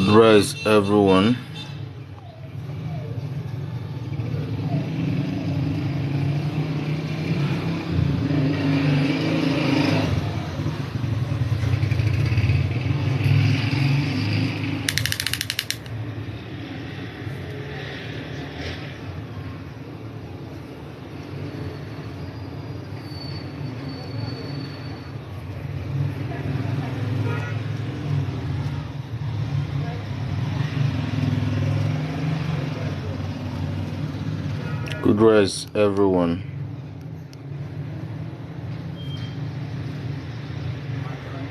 Rise, everyone. Good rise, everyone.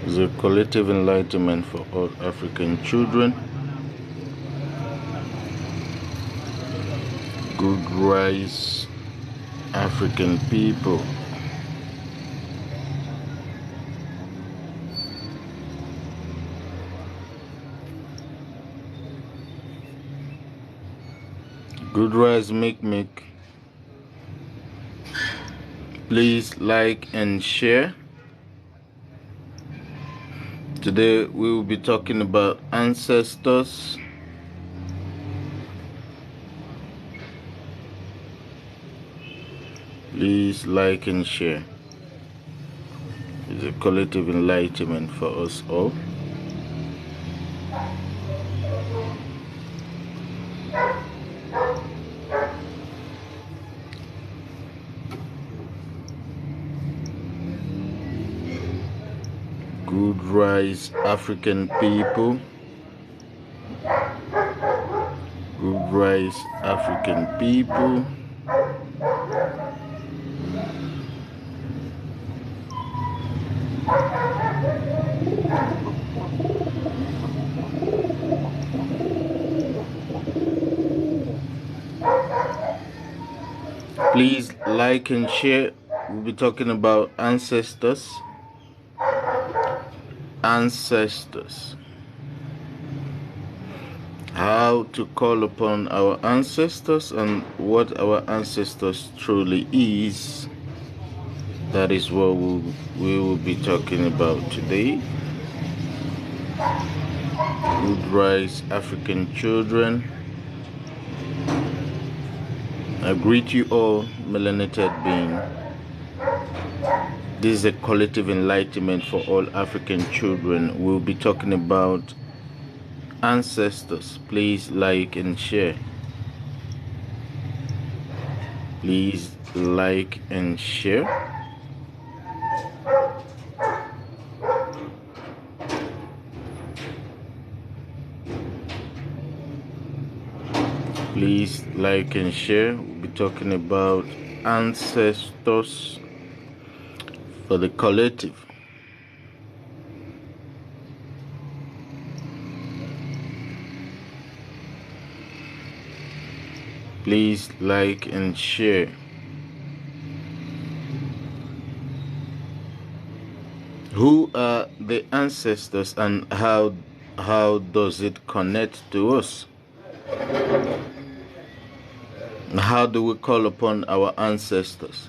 The collective enlightenment for all African children. Good rise, African people. Good rise, make. Please like and share. Today we will be talking about ancestors. Please like and share. It's a collective enlightenment for us all. Good rise, African people. Good rise, African people. Please like and share. We'll be talking about ancestors. How to call upon our ancestors and what our ancestors truly is. That is what we will be talking about today. Good rise, African children. I greet you all, melanated being. This is a collective enlightenment for all African children. We'll be talking about ancestors. Please like and share. Please like and share. Please like and share. We'll be talking about ancestors for the collective. Please like and share. Who are the ancestors and how does it connect to us? How do we call upon our ancestors?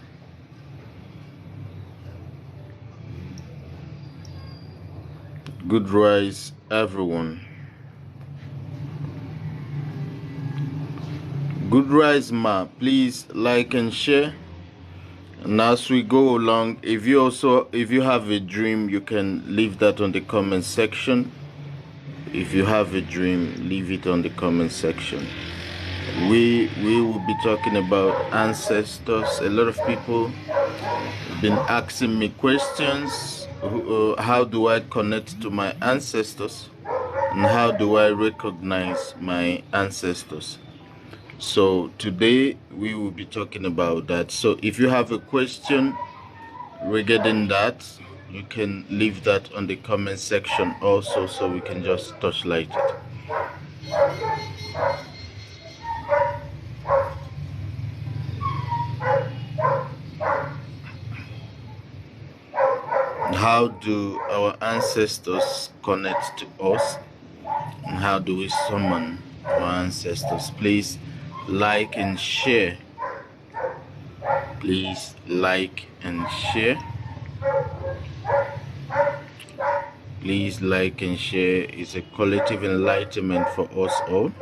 Good rise, everyone. Good rise, ma. Please like and share. And as we go along, if you have a dream, you can leave that on the comment section. If you have a dream, leave it on the comment section. We will be talking about ancestors. A lot of people have been asking me questions. How do I connect to my ancestors? And how do I recognize my ancestors? So today we will be talking about that. So if you have a question regarding that, you can leave that on the comment section also, so we can just touchlight it. How do our ancestors connect to us? And how do we summon our ancestors? Please like and share. Please like and share. Please like and share. It's a collective enlightenment for us all.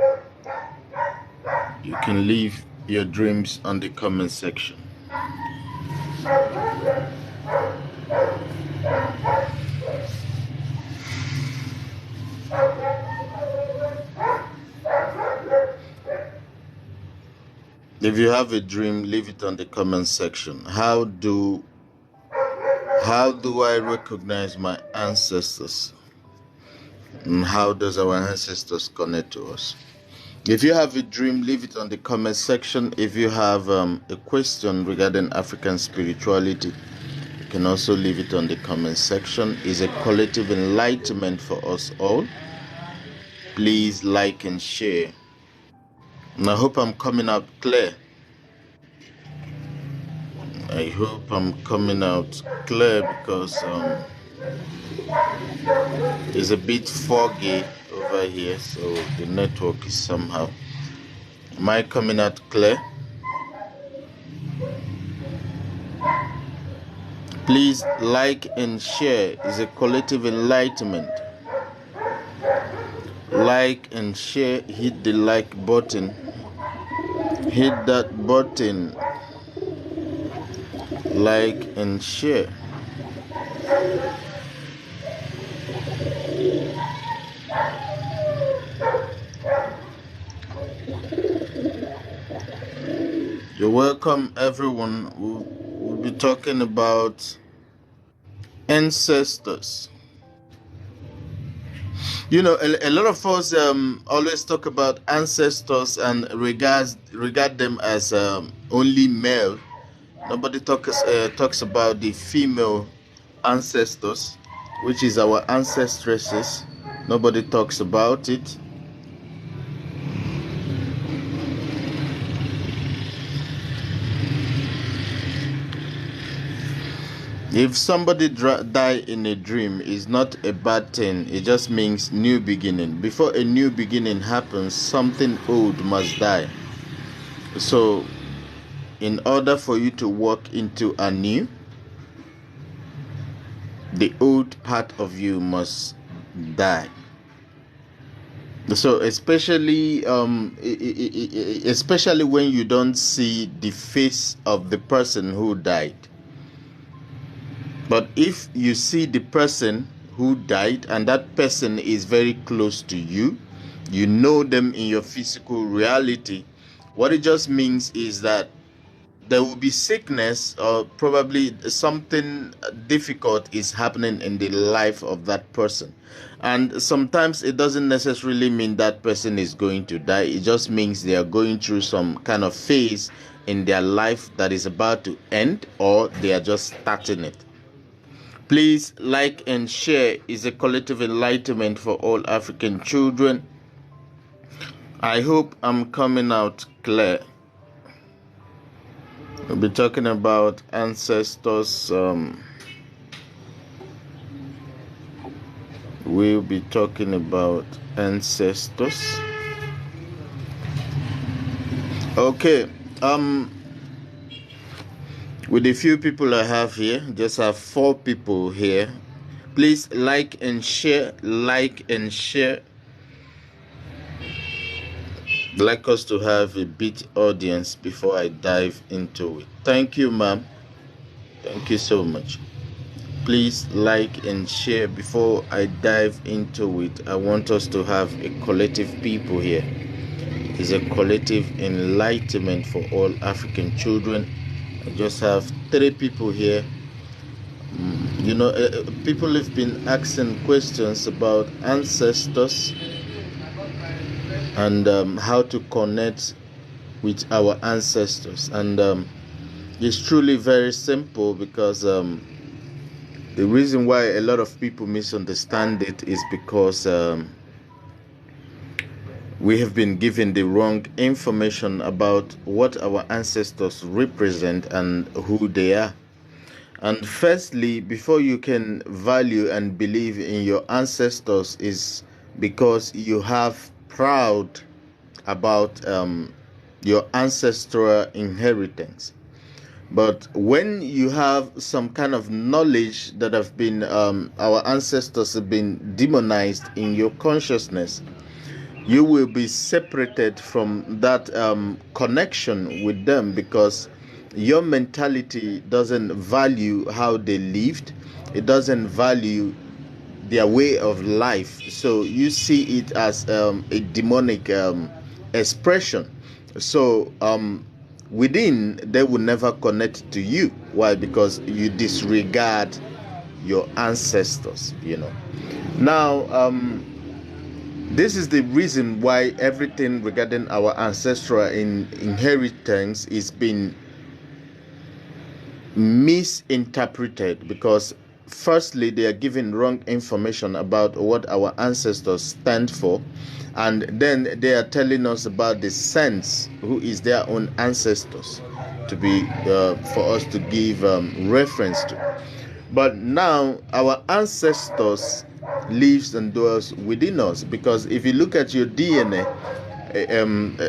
You can leave your dreams on the comment section. If you have a dream, leave it on the comment section. How do I recognize my ancestors? And how does our ancestors connect to us? If you have a dream, leave it on the comment section. If you have a question regarding African spirituality, you can also leave it on the comment section. It's a collective enlightenment for us all. Please like and share. And I hope I'm coming out clear. I hope I'm coming out clear because it's a bit foggy over here, so the network is somehow. Am I coming out clear? Please like and share. It's a collective enlightenment. Like and share. Hit the like button. Hit that button. Like and share. You're welcome, everyone. We'll be talking about ancestors. You know, a lot of us always talk about ancestors and regard them as only male. Nobody talks about the female ancestors, which is our ancestresses. Nobody talks about it. If somebody die in a dream, it's not a bad thing. It just means new beginning. Before a new beginning happens, something old must die. So, in order for you to walk into a new, the old part of you must die. So especially when you don't see the face of the person who died. But if you see the person who died and that person is very close to you, you know them in your physical reality, what it just means is that there will be sickness or probably something difficult is happening in the life of that person. And sometimes it doesn't necessarily mean that person is going to die. It just means they are going through some kind of phase in their life that is about to end, or they are just starting it. Please like and share. Is a collective enlightenment for all African children. I hope I'm coming out clear. We'll be talking about ancestors. We'll be talking about ancestors. Okay. With the few people I have here, just have 4 people here. Please like and share. Like and share. I'd like us to have a big audience before I dive into it. Thank you, ma'am. Thank you so much. Please like and share before I dive into it. I want us to have a collective people here. It's a collective enlightenment for all African children. I just have 3 people here. You know, people have been asking questions about ancestors and how to connect with our ancestors. And it's truly very simple because the reason why a lot of people misunderstand it is because we have been given the wrong information about what our ancestors represent and who they are. And firstly, before you can value and believe in your ancestors is because you have proud about your ancestral inheritance. But when you have some kind of knowledge that have been our ancestors have been demonized in your consciousness, you will be separated from that connection with them, because your mentality doesn't value how they lived. It doesn't value their way of life. So you see it as a demonic expression. So within, they will never connect to you. Why? Because you disregard your ancestors, Now, this is the reason why everything regarding our ancestral inheritance is being misinterpreted, because firstly, they are giving wrong information about what our ancestors stand for, and then they are telling us about the saints, who is their own ancestors, to be for us to give reference to. But now our ancestors lives and dwells within us, because if you look at your DNA,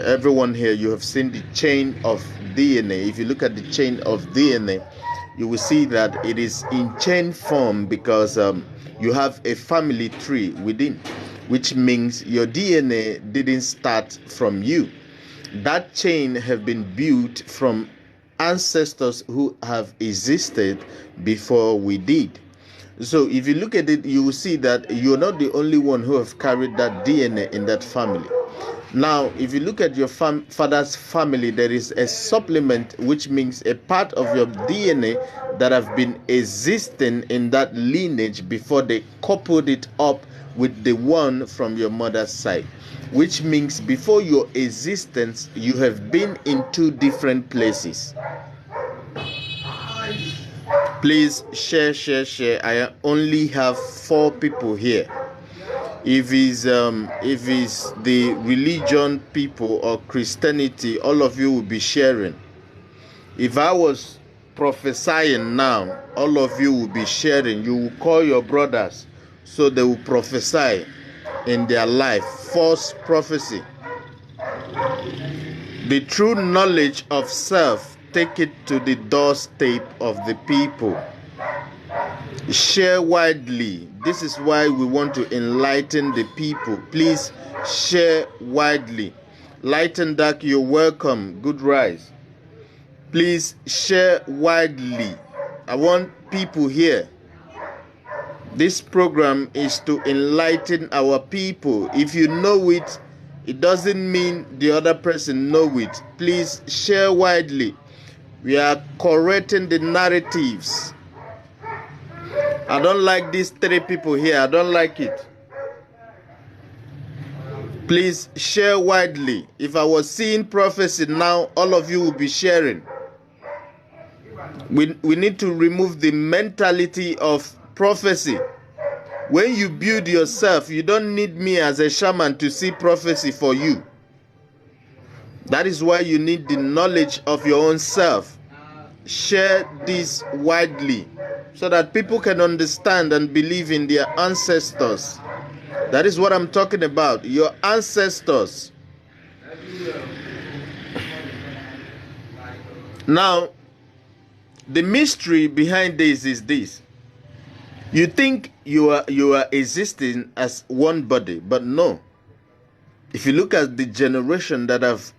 everyone here, you have seen the chain of DNA. If you look at the chain of DNA, you will see that it is in chain form, because you have a family tree within, which means your DNA didn't start from you. That chain have been built from ancestors who have existed before we did. So if you look at it, you will see that you're not the only one who have carried that DNA in that family. Now, if you look at your father's family, there is a supplement, which means a part of your DNA that have been existing in that lineage before they coupled it up with the one from your mother's side, which means before your existence, you have been in two different places. Please share. I only have 4 people here. If it's the religion people or Christianity, all of you will be sharing. If I was prophesying now, all of you will be sharing. You will call your brothers, so they will prophesy in their life. False prophecy. The true knowledge of self, take it to the doorstep of the people. Share widely. This is why we want to enlighten the people. Please share widely. Light and dark, you're welcome. Good rise. Please share widely. I want people here. This program is to enlighten our people. If you know it, it doesn't mean the other person know it. Please share widely. We are correcting the narratives. I don't like these 3 people here. I don't like it. Please share widely. If I was seeing prophecy now, all of you will be sharing. We need to remove the mentality of prophecy. When you build yourself, you don't need me as a shaman to see prophecy for you. That is why you need the knowledge of your own self. Share this widely, so that people can understand and believe in their ancestors. That is what I'm talking about. Your ancestors. Now, the mystery behind this is this. You think you are existing as one body, but no. If you look at the generation that have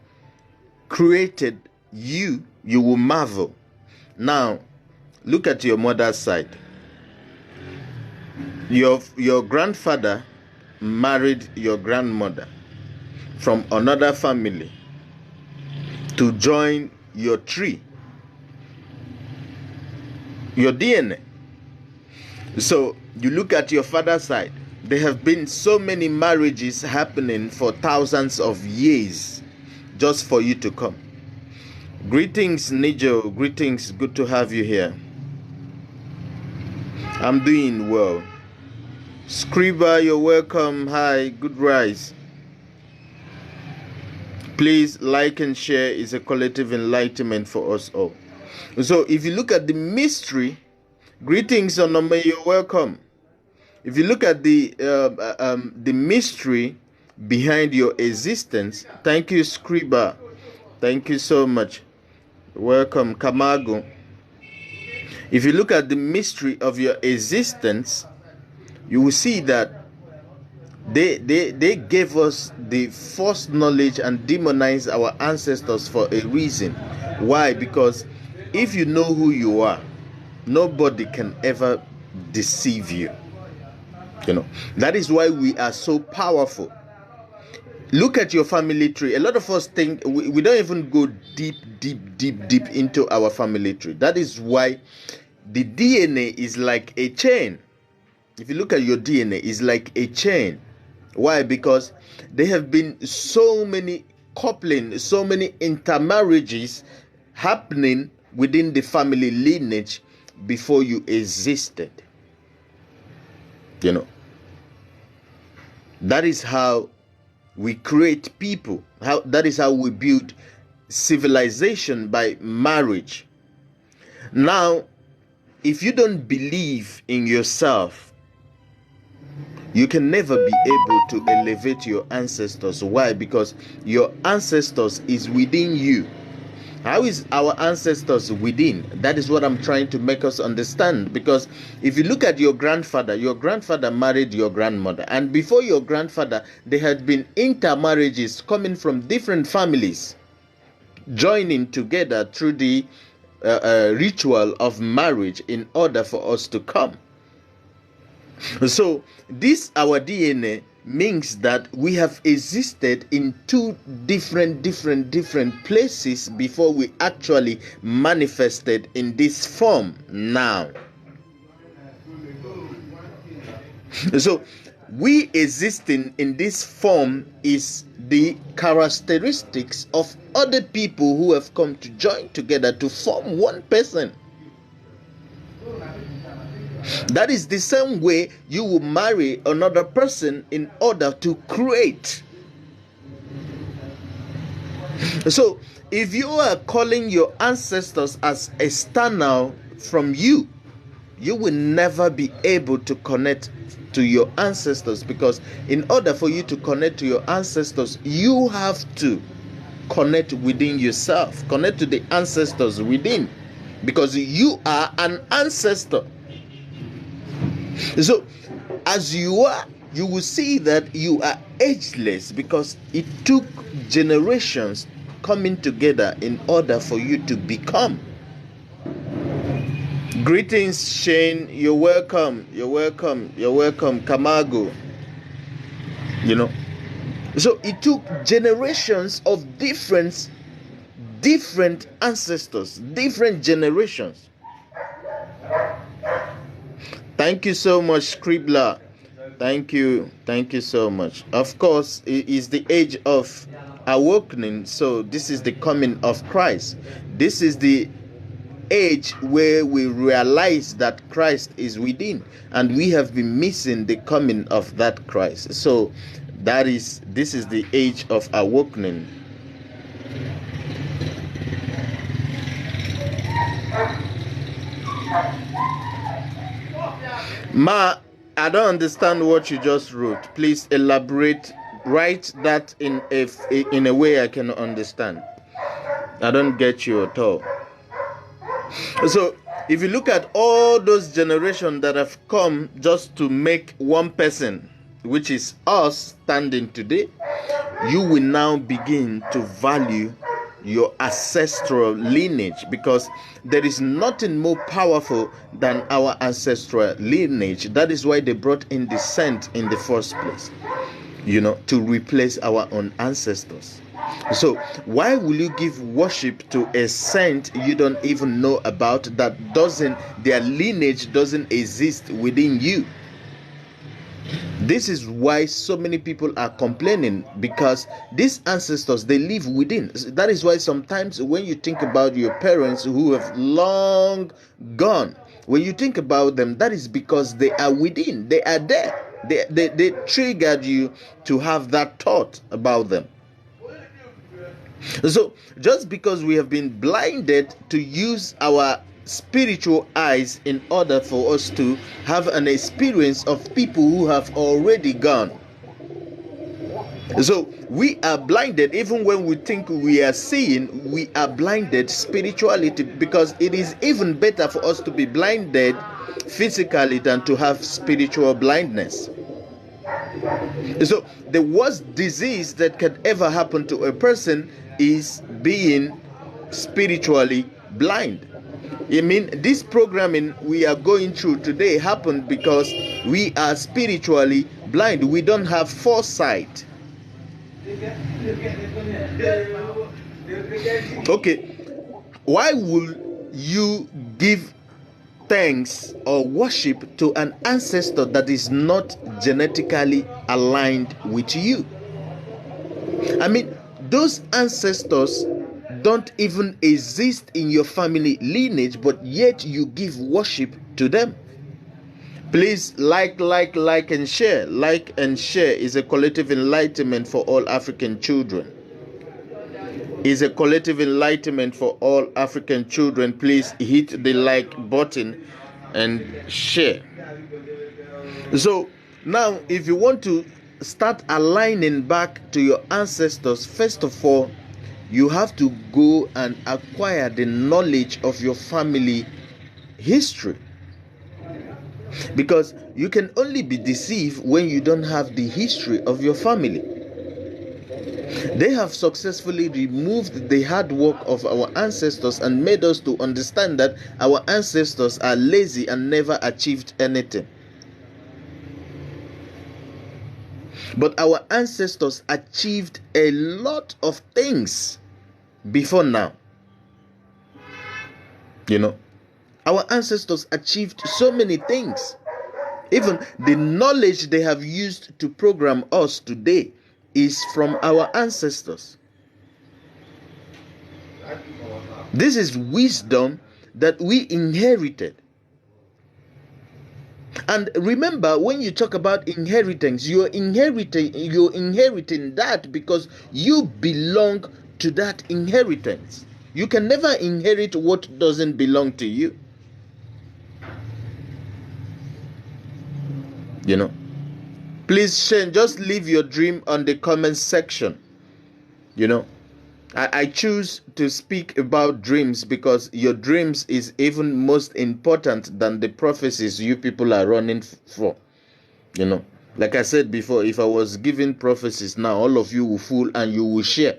created you, you will marvel. Now, look at your mother's side. Your grandfather married your grandmother from another family to join your tree, your DNA. So you look at your father's side. There have been so many marriages happening for thousands of years just for you to come. Greetings, Nijo. Greetings. Good to have you here. I'm doing well. Scriba, you're welcome. Hi, good rise. Please like and share. It's a collective enlightenment for us all. So if you look at the mystery, greetings, Onome, you're welcome. If you look at the mystery behind your existence, thank you, Scriba. Thank you so much. Welcome, Kamago. If you look at the mystery of your existence, you will see that they gave us the false knowledge and demonized our ancestors for a reason. Why? Because if you know who you are, nobody can ever deceive you. That is why we are so powerful. Look at your family tree. A lot of us think we don't even go deep into our family tree. That is why the DNA is like a chain. If you look at your DNA, it's like a chain. Why? Because there have been so many coupling, so many intermarriages happening within the family lineage before you existed. That is how we create people. That is how we build civilization, by marriage. Now, if you don't believe in yourself, you can never be able to elevate your ancestors. Why? Because your ancestors is within you. How is our ancestors within? That is what I'm trying to make us understand. Because if you look at your grandfather married your grandmother. And before your grandfather, there had been intermarriages coming from different families, joining together through the ritual of marriage in order for us to come. So this, our DNA, means that we have existed in two different places before we actually manifested in this form now. So we existing in this form is the characteristics of other people who have come to join together to form one person. That is the same way you will marry another person in order to create. So, if you are calling your ancestors as external from you, you will never be able to connect to your ancestors, because in order for you to connect to your ancestors, you have to connect within yourself, connect to the ancestors within, because you are an ancestor. So, as you are, you will see that you are ageless, because it took generations coming together in order for you to become. Greetings, Shane. You're welcome. Kamago. So it took generations of different ancestors, different generations. Thank you so much, Scribbler. Thank you so much. Of course, it is the age of awakening. So this is the coming of Christ. This is the age where we realize that Christ is within, and we have been missing the coming of that Christ. So this is the age of awakening. Ma, I don't understand what you just wrote. Please elaborate. Write that in a way I can understand. I don't get you at all. So, if you look at all those generations that have come just to make one person, which is us standing today, you will now begin to value your ancestral lineage, because there is nothing more powerful than our ancestral lineage. That is why they brought in the saint in the first place, to replace our own ancestors. So why will you give worship to a saint you don't even know about, their lineage doesn't exist within you? This is why so many people are complaining, because these ancestors, they live within. That is why sometimes when you think about your parents who have long gone, when you think about them, that is because they are within. They are there. They triggered you to have that thought about them. So just because we have been blinded to use our spiritual eyes in order for us to have an experience of people who have already gone, So we are blinded. Even when we think we are seeing, we are blinded spirituality, because it is even better for us to be blinded physically than to have spiritual blindness. So the worst disease that can ever happen to a person is being spiritually blind. I mean, this programming we are going through today happened because we are spiritually blind. We don't have foresight. Okay, why will you give thanks or worship to an ancestor that is not genetically aligned with you? I mean, those ancestors don't even exist in your family lineage, but yet you give worship to them. Please like, and share. Like and share is a collective enlightenment for all African children. Is a collective enlightenment for all African children. Please hit the like button and share. So now, if you want to start aligning back to your ancestors, first of all, you have to go and acquire the knowledge of your family history, because you can only be deceived when you don't have the history of your family. They have successfully removed the hard work of our ancestors and made us to understand that our ancestors are lazy and never achieved anything. But our ancestors achieved a lot of things before now. You know, our ancestors achieved so many things. Even the knowledge they have used to program us today is from our ancestors. This is wisdom that we inherited. And remember, when you talk about inheritance, you're inheriting that because you belong to that inheritance. You can never inherit what doesn't belong to you. You know, please, Shane, just leave your dream on the comment section. You know, I choose to speak about dreams because your dreams is even most important than the prophecies you people are running for. You know, like I said before, if I was giving prophecies now, all of you will fool and you will share.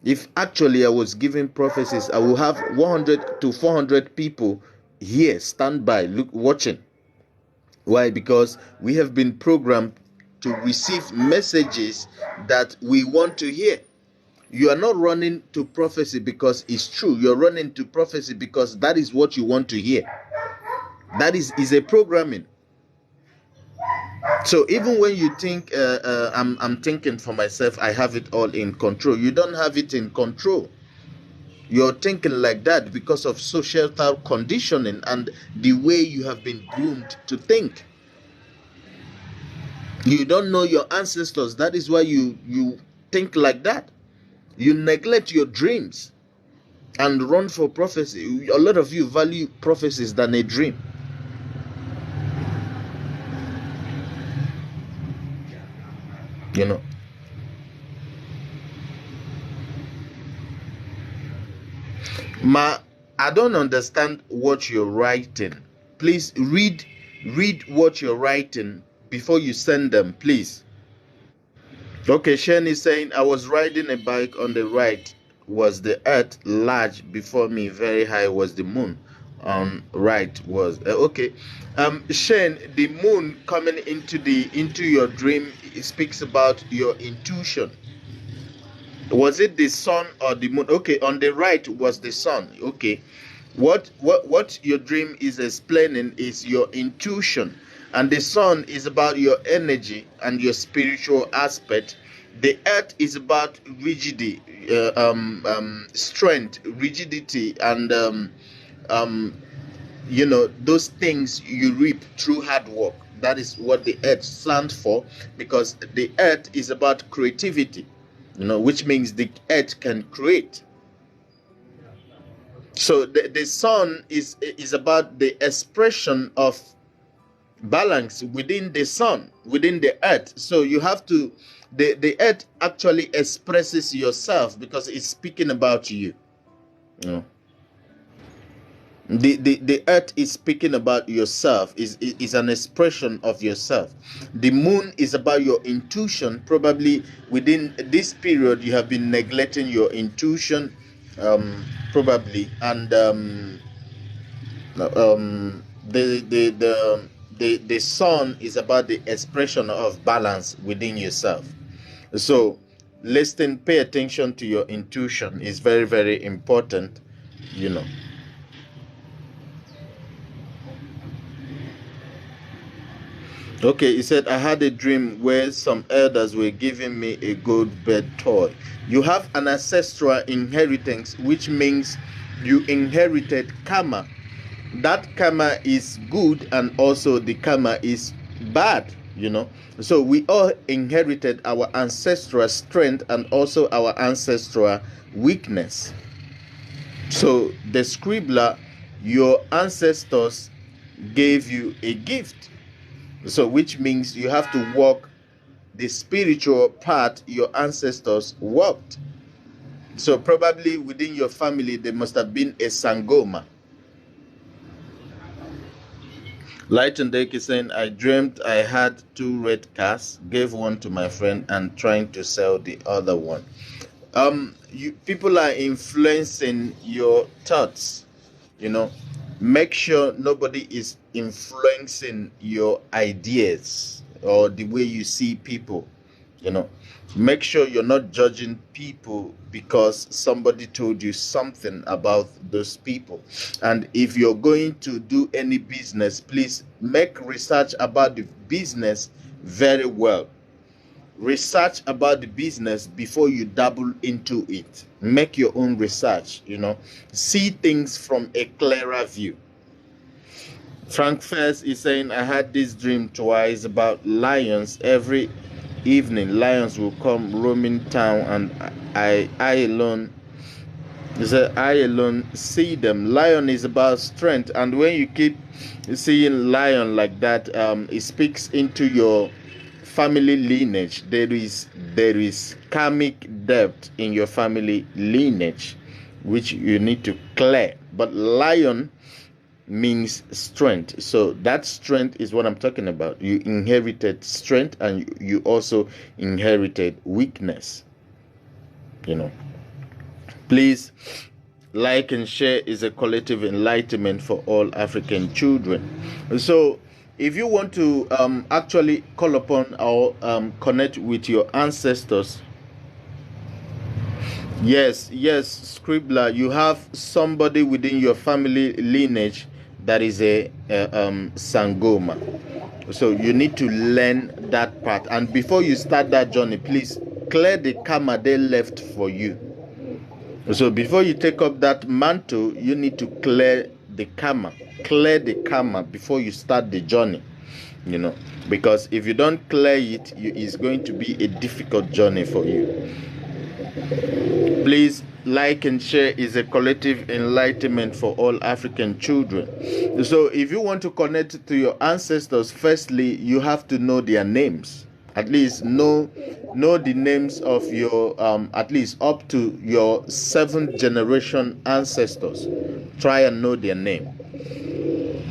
If actually I was giving prophecies, I will have 100 to 400 people here, stand by, look, watching. Why? Because we have been programmed to receive messages that we want to hear. You are not running to prophecy because it's true. You're running to prophecy because that is what you want to hear. That is a programming. So even when you think I'm thinking for myself, I have it all in control. You don't have it in control. You're thinking like that because of societal conditioning and the way you have been groomed to think. You don't know your ancestors. That is why you think like that. You neglect your dreams and run for prophecy. A lot of you value prophecies than a dream. You know. I don't understand what you're writing. Please read what you're writing before you send them, please. Okay, Shen is saying, I was riding a bike. On the right was the earth, large before me, very high was the moon. On right was okay. Shen, the moon coming into your dream, it speaks about your intuition. Was it the sun or the moon? Okay, on the right was the sun. Okay, what your dream is explaining is your intuition, and the sun is about your energy and your spiritual aspect. The earth is about rigidity, strength, rigidity, and those things you reap through hard work. That is what the earth stands for, because the earth is about creativity, which means the earth can create. So the sun is about the expression of balance within the sun, within the earth. So you have to, the earth actually expresses yourself because it's speaking about you. You know? The earth is speaking about yourself, is an expression of yourself. The moon is about your intuition. Probably within this period you have been neglecting your intuition, probably, and the sun is about the expression of balance within yourself. So listen, pay attention to your intuition is very, very important, you know. Okay, he said, I had a dream where some elders were giving me a gold bed toy. You have an ancestral inheritance, which means you inherited karma. That karma is good, and also the karma is bad, you know. So we all inherited our ancestral strength and also our ancestral weakness. So the scribbler, your ancestors gave you a gift. So which means you have to walk the spiritual path your ancestors walked. So probably within your family there must have been a sangoma. Light and Dake is saying, I dreamt I had 2 red cars, gave one to my friend and trying to sell the other one. People are influencing your thoughts, you know. Make sure nobody is influencing your ideas or the way you see people, you know. Make sure you're not judging people because somebody told you something about those people. And if you're going to do any business, please make research about the business very well. Research about the business before you dabble into it. Make your own research, you know. See things from a clearer view. Frank First is saying, I had this dream twice about lions. Every evening lions will come roaming town, and I alone, he said, I alone see them. Lion is about strength, and when you keep seeing lion like that, it speaks into your family lineage. There is karmic debt in your family lineage which you need to clear. But lion means strength, so that strength is what I'm talking about. You inherited strength and you also inherited weakness, you know. Please like and share. Is a collective enlightenment for all African children. So if you want to actually call upon or connect with your ancestors, yes, scribbler, you have somebody within your family lineage that is a sangoma. So you need to learn that part, and before you start that journey, please clear the karma they left for you. So before you take up that mantle, you need to clear the karma before you start the journey, you know, because if you don't clear it, it's going to be a difficult journey for you. Please like and share. Is a collective enlightenment for all African children. So if you want to connect to your ancestors, firstly you have to know their names. At least know the names of your at least up to your 7th generation ancestors. Try and know their name.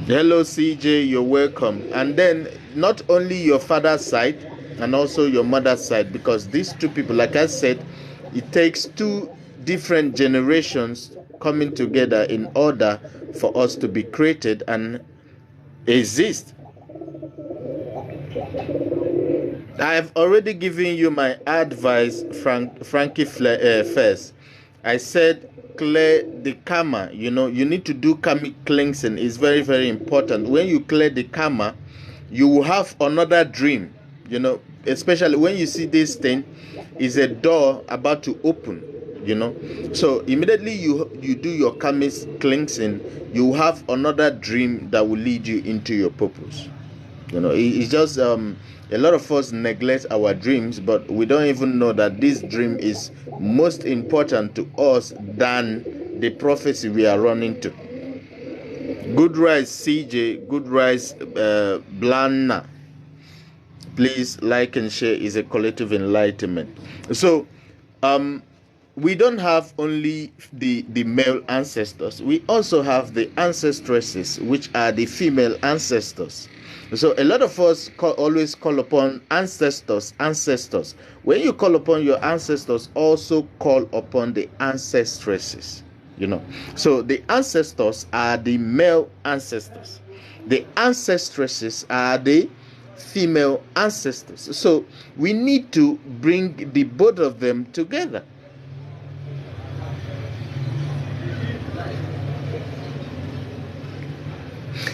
Hello CJ, you're welcome. And then not only your father's side and also your mother's side, because these two people, like I said, it takes 2 different generations coming together in order for us to be created and exist. I have already given you my advice, Frankie First. I said clear the karma. You know, you need to do karmic cleansing. It's very, very important. When you clear the karma, you will have another dream. You know, especially when you see this thing is a door about to open. You know, so immediately you do your karmic cleansing, you have another dream that will lead you into your purpose. You know, it's just a lot of us neglect our dreams, but we don't even know that this dream is most important to us than the prophecy we are running to. Good Rise CJ, Good Rise Blana. Please like and share. Is a collective enlightenment. So we don't have only the male ancestors. We also have the ancestresses, which are the female ancestors. So a lot of us always call upon ancestors. When you call upon your ancestors, also call upon the ancestresses. So the ancestors are the male ancestors. The ancestresses are the female ancestors. So we need to bring the both of them together.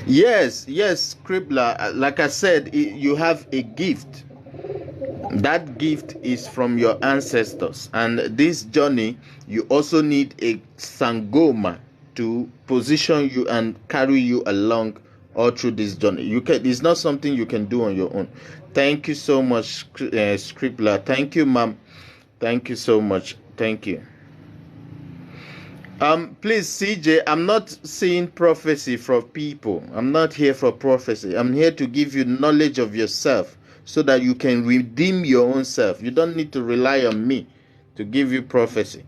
Yes, Scribbler. Like I said, you have a gift. That gift is from your ancestors. And this journey, you also need a Sangoma to position you and carry you along all through this journey. It's not something you can do on your own. Thank you so much, Scribbler. Thank you, ma'am. Thank you so much. Thank you. Please, CJ, I'm not seeing prophecy for people. I'm not here for prophecy. I'm here to give you knowledge of yourself so that you can redeem your own self. You don't need to rely on me to give you prophecy.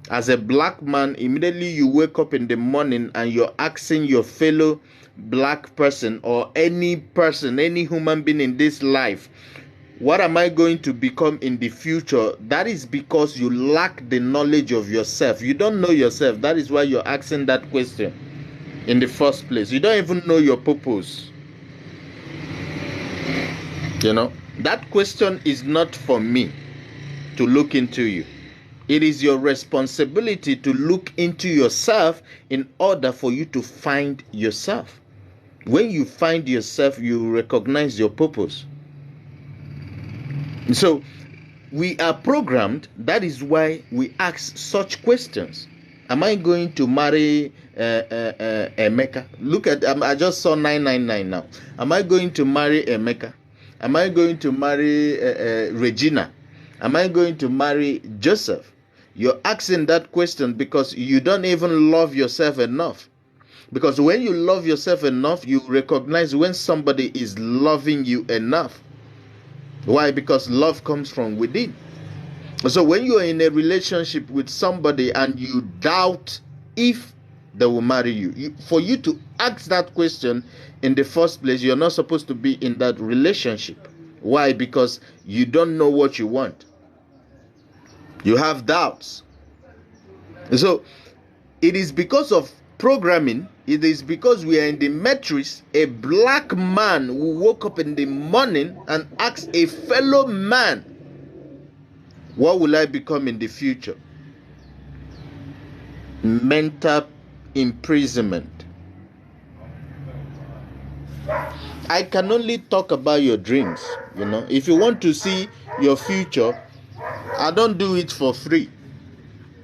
As a black man, immediately you wake up in the morning and you're asking your fellow black person or any person, any human being in this life, what am I going to become in the future? That is because you lack the knowledge of yourself. You don't know yourself. That is why you're asking that question in the first place. You don't even know your purpose. That question is not for me to look into you. It is your responsibility to look into yourself in order for you to find yourself. When you find yourself, you recognize your purpose. So we are programmed. That is why we ask such questions. Am I going to marry Emeka? Look at, I just saw 999 now. Am I going to marry Emeka? Am I going to marry Regina? Am I going to marry Joseph? You're asking that question because you don't even love yourself enough. Because when you love yourself enough, you recognize when somebody is loving you enough. Why? Because love comes from within. So when you are in a relationship with somebody and you doubt if they will marry you, for you to ask that question in the first place, you're not supposed to be in that relationship. Why? Because you don't know what you want. You have doubts. So it is because of programming. It is because we are in the matrix. A black man who woke up in the morning and asked a fellow man, what will I become in the future? Mental imprisonment. I can only talk about your dreams. If you want to see your future, I don't do it for free.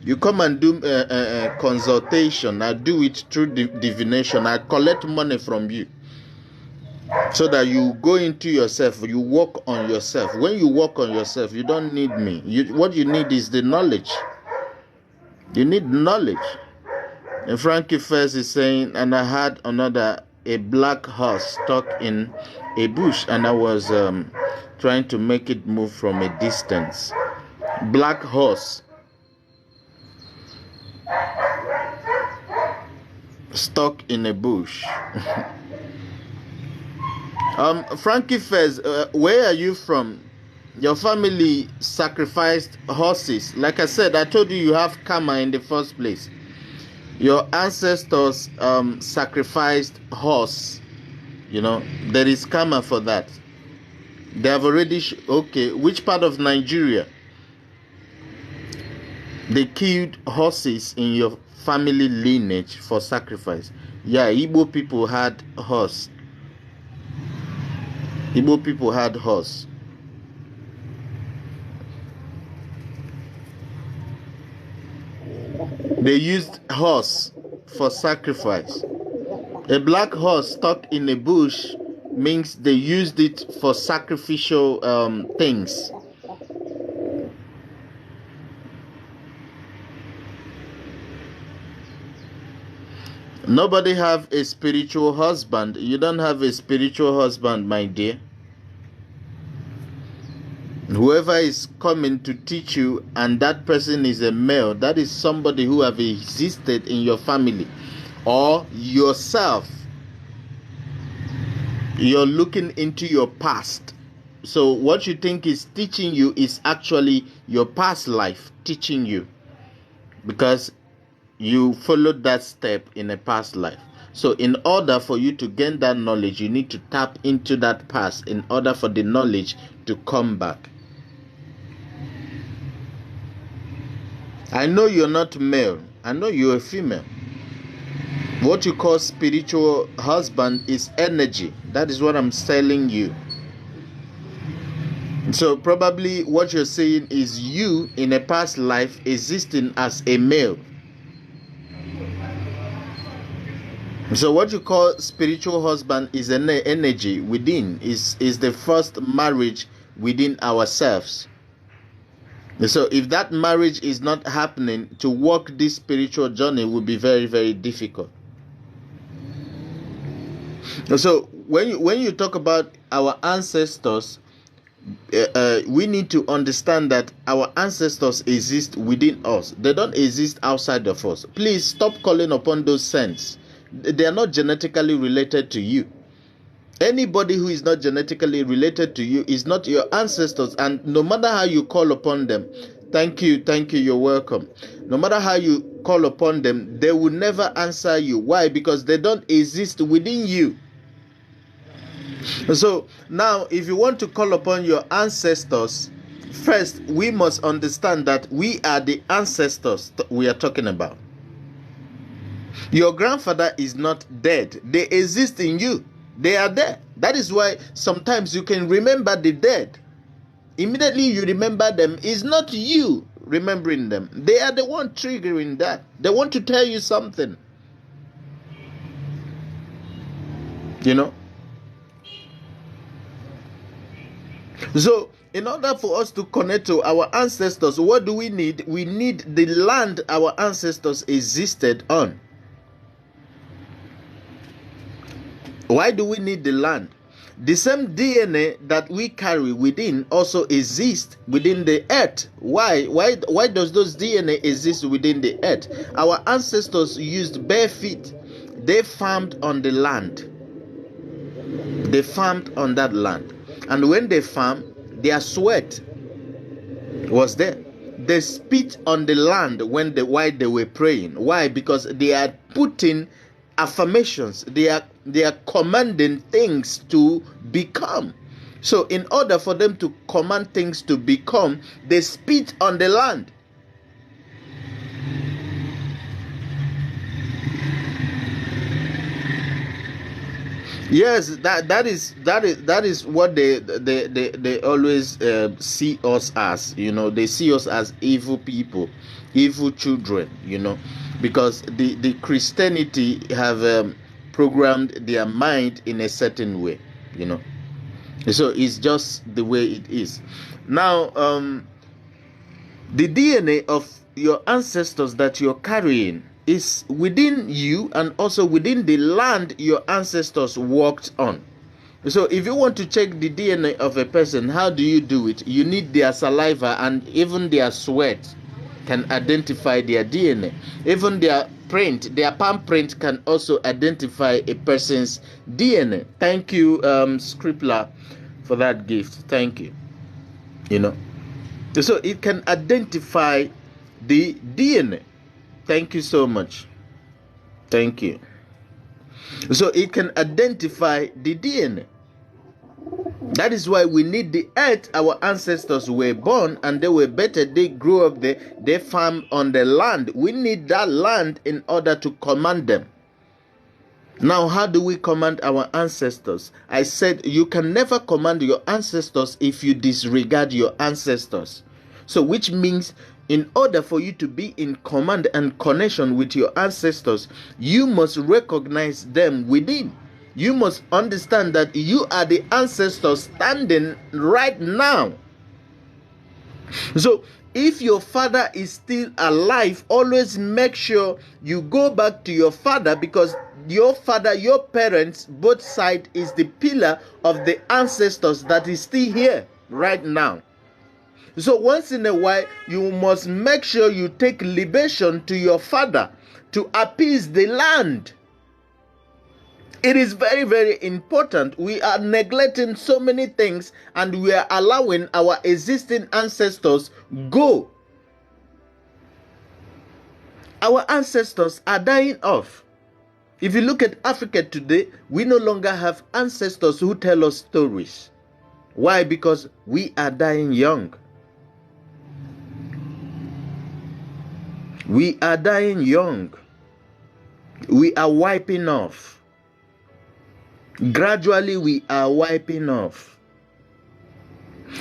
You come and do a consultation. I do it through divination. I collect money from you so that you go into yourself. You work on yourself. When you work on yourself, you don't need me. What you need is the knowledge. You need knowledge. And Frankie First is saying, and I had a black horse stuck in a bush, and I was trying to make it move from a distance. Black horse stuck in a bush. Frankie Fez, where are you from? Your family sacrificed horses. Like I said, I told you have karma in the first place. Your ancestors sacrificed horse. There is karma for that. They have already okay, which part of Nigeria? They killed horses in your family lineage for sacrifice. Yeah, Igbo people had horse. Igbo people had horse. They used horse for sacrifice. A black horse stuck in a bush means they used it for sacrificial things. Nobody have a spiritual husband. You don't have a spiritual husband, my dear. Whoever is coming to teach you and that person is a male, that is somebody who have existed in your family or yourself. You're looking into your past. So what you think is teaching you is actually your past life teaching you, because you followed that step in a past life. So in order for you to gain that knowledge, you need to tap into that past in order for the knowledge to come back. I know you're not male. I know you're a female. What you call spiritual husband is energy. That is what I'm telling you. So probably what you're saying is you in a past life existing as a male. So what you call spiritual husband is an energy within, is the first marriage within ourselves. So if that marriage is not happening, to walk this spiritual journey will be very, very difficult. So when you talk about our ancestors, we need to understand that our ancestors exist within us. They don't exist outside of us. Please stop calling upon those saints. They are not genetically related to you. Anybody who is not genetically related to you is not your ancestors, and no matter how you call upon them, thank you, you're welcome. No matter how you call upon them, they will never answer you. Why? Because they don't exist within you. So now, if you want to call upon your ancestors, first we must understand that we are the ancestors we are talking about. Your grandfather is not dead. They exist in you. They are there. That is why sometimes you can remember the dead. Immediately you remember them. It's not you remembering them. They are the one triggering that. They want to tell you something. You know? So, in order for us to connect to our ancestors, what do we need? We need the land our ancestors existed on. Why do we need the land? The same DNA that we carry within also exists within the earth. Why does those DNA exist within the earth? Our ancestors used bare feet. They farmed on the land. They farmed on that land. And when they farmed, their sweat was there. They spit on the land while they were praying. Why? Because they are putting affirmations. They are commanding things to become. So in order for them to command things to become, they spit on the land. Yes, that is what they always see us as. You know, they see us as evil people, evil children. You know, because the Christianity have programmed their mind in a certain way. You know, so it's just the way it is. Now, the DNA of your ancestors that you're carrying is within you and also within the land your ancestors walked on. So if you want to check the DNA of a person, how do you do it? You need their saliva, and even their sweat can identify their DNA. Even their print, their palm print can also identify a person's DNA. Thank you, Scrippler, for that gift. Thank you. You know, so it can identify the DNA. Thank you so much. Thank you. So it can identify the DNA. That is why we need the earth. Our ancestors were born and they were better. They grew up there. They farmed on the land. We need that land in order to command them. Now, how do we command our ancestors? I said you can never command your ancestors if you disregard your ancestors. So which means in order for you to be in command and connection with your ancestors, you must recognize them within. You must understand that you are the ancestors standing right now. So if your father is still alive, always make sure you go back to your father, because your father, your parents, both sides is the pillar of the ancestors that is still here right now. So once in a while, you must make sure you take libation to your father to appease the land. It is very, very important. We are neglecting so many things, and we are allowing our existing ancestors go. Our ancestors are dying off. If you look at Africa today, we no longer have ancestors who tell us stories. Why? Because we are dying young. We are dying young. We are wiping off. Gradually, we are wiping off.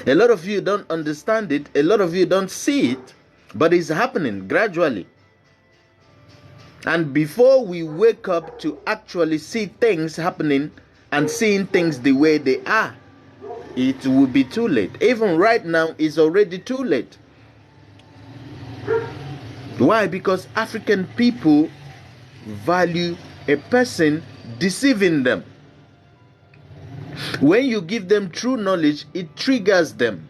A lot of you don't understand it. A lot of you don't see it. But it's happening gradually. And before we wake up to actually see things happening and seeing things the way they are, it will be too late. Even right now, it's already too late. Why? Because African people value a person deceiving them. When you give them true knowledge, it triggers them.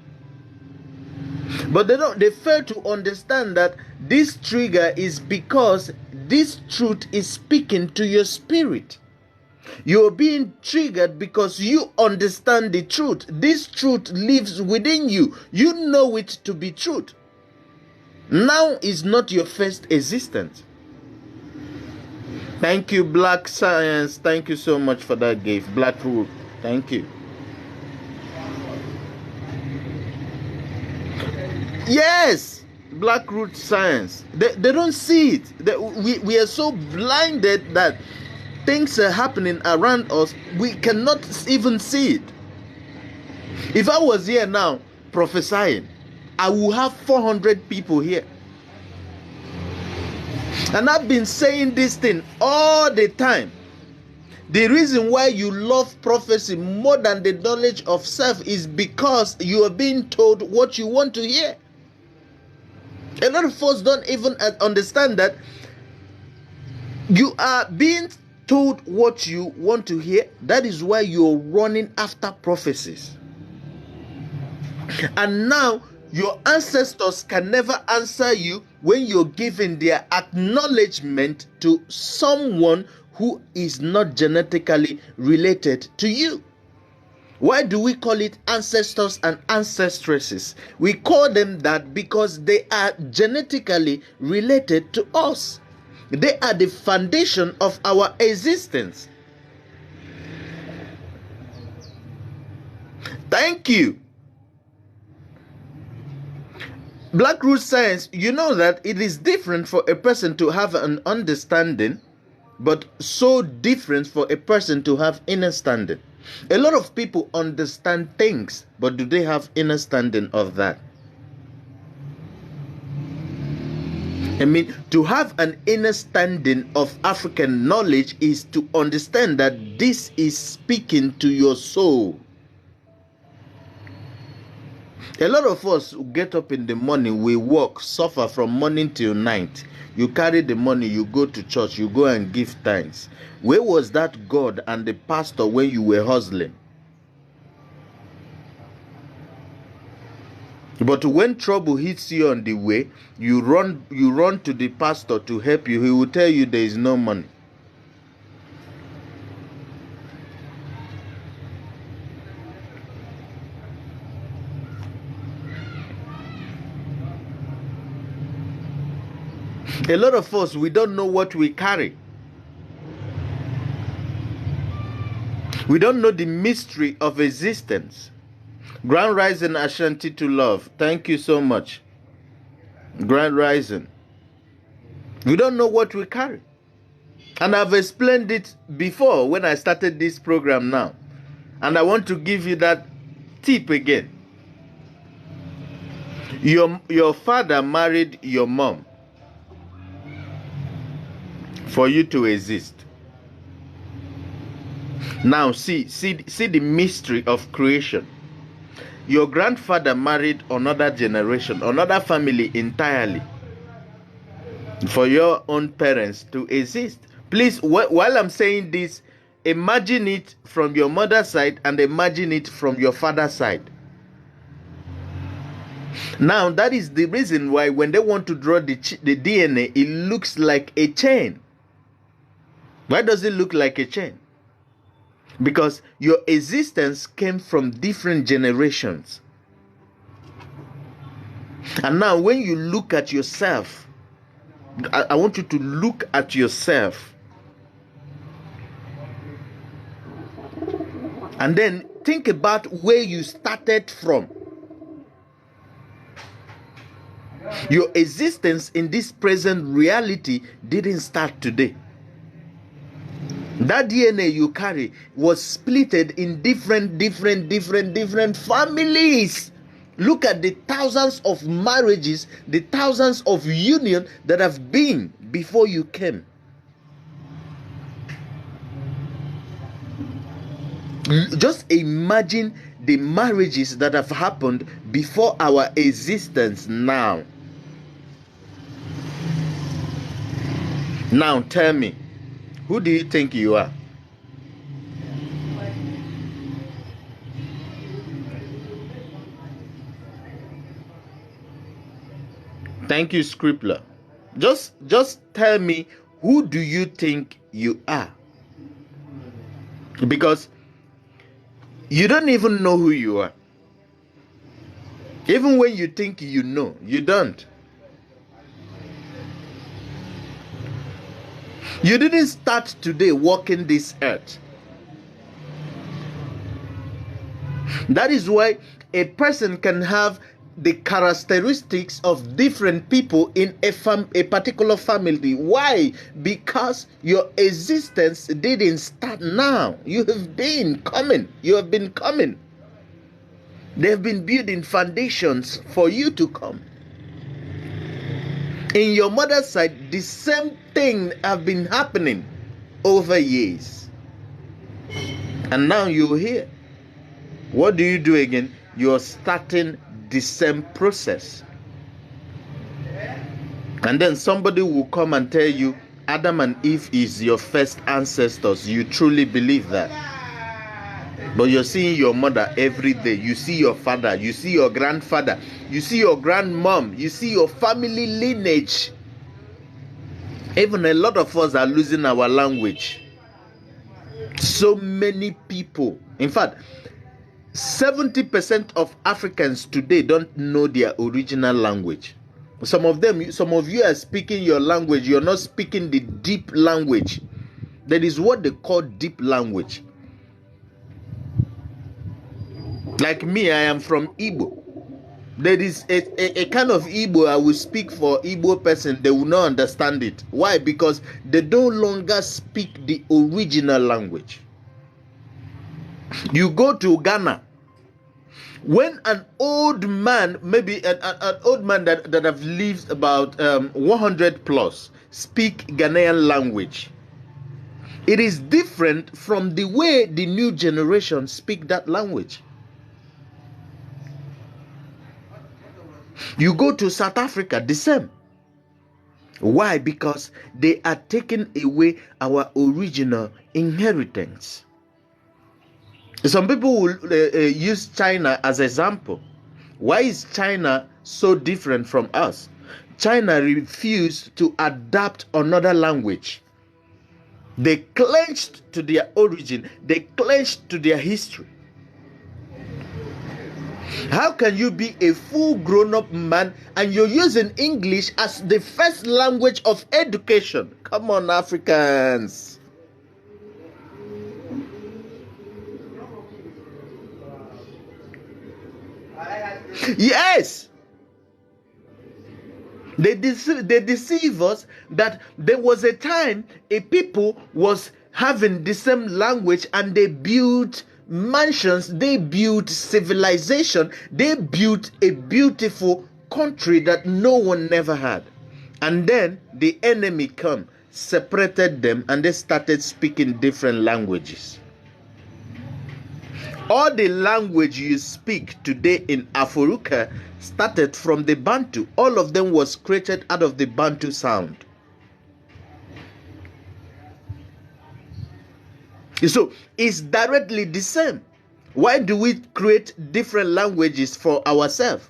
But they fail to understand that this trigger is because this truth is speaking to your spirit. You're being triggered because you understand the truth. This truth lives within you. You know it to be truth. Now is not your first existence. Thank you, Black Science. Thank you so much for that gift. Black Root. Thank you. Yes, Black Root Science. They don't see it. We are so blinded that things are happening around us. We cannot even see it. If I was here now prophesying, I will have 400 people here. And I've been saying this thing all the time. The reason why you love prophecy more than the knowledge of self is because you are being told what you want to hear. A lot of us don't even understand that you are being told what you want to hear. That is why you're running after prophecies. And now your ancestors can never answer you when you're giving their acknowledgement to someone who is not genetically related to you. Why do we call it ancestors and ancestresses? We call them that because they are genetically related to us. They are the foundation of our existence. Thank you. Black Root Science, you know that it is different for a person to have an understanding, but so different for a person to have understanding. A lot of people understand things, but do they have understanding of that? I mean, to have an understanding of African knowledge is to understand that this is speaking to your soul. A lot of us get up in the morning, we work, suffer from morning till night. You carry the money, you go to church, you go and give thanks. Where was that God and the pastor when you were hustling? But when trouble hits you on the way, you run to the pastor to help you. He will tell you there is no money. A lot of us, we don't know what we carry. We don't know the mystery of existence. Grand Rising Ashanti to Love. Thank you so much. Grand Rising. We don't know what we carry. And I've explained it before when I started this program now. And I want to give you that tip again. Your father married your mom for you to exist. Now see the mystery of creation. your grandfather married another generation, another family entirely, for your own parents to exist. Please, while I'm saying this, imagine it from your mother's side and imagine it from your father's side. Now, that is the reason why when they want to draw the DNA, it looks like a chain. Why does it look like a chain? Because your existence came from different generations. And now when you look at yourself, I want you to look at yourself and then think about where you started from. Your existence in this present reality didn't start today. That DNA you carry was splitted in different families. Look at the thousands of marriages, the thousands of unions that have been before you came. Just imagine the marriages that have happened before our existence now. Now tell me, who do you think you are? Thank you, Scribbler. Just tell me, who do you think you are? Because you don't even know who you are. Even when you think you know, you don't. You didn't start today walking this earth. That is why a person can have the characteristics of different people in a particular family. Why? Because your existence didn't start now. You have been coming. You have been coming. They have been building foundations for you to come. In your mother's side, the same thing have been happening over years. And now you're here. What do you do again? You're starting the same process. And then somebody will come and tell you Adam and Eve is your first ancestors. You truly believe that. But you're seeing your mother every day. You see your father. You see your grandfather. You see your grandmom. You see your family lineage. Even a lot of us are losing our language. So many people. In fact, 70% of Africans today don't know their original language. Some of you are speaking your language. You're not speaking the deep language. That is what they call deep language. Like me, I am from Igbo. There is a kind of Igbo I will speak for Igbo person. They will not understand it. Why? Because they no longer speak the original language. You go to Ghana. When an old man, maybe an old man that have lived about 100 plus, speak Ghanaian language, it is different from the way the new generation speak that language. You go to South Africa, the same. Why? Because they are taking away our original inheritance. Some people will use China as an example. Why is China so different from us? China refused to adapt another language. They clenched to their origin. They clenched to their history. How can you be a full grown-up man and you're using English as the first language of education? Come on, Africans. Yes. They deceive us that there was a time a people was having the same language and they built mansions, they built civilization, they built a beautiful country that no one never had. And then the enemy come, separated them, and they started speaking different languages. All the language you speak today in Africa started from the Bantu. All of them was created out of the Bantu sound. So it's directly the same. Why do we create different languages for ourselves?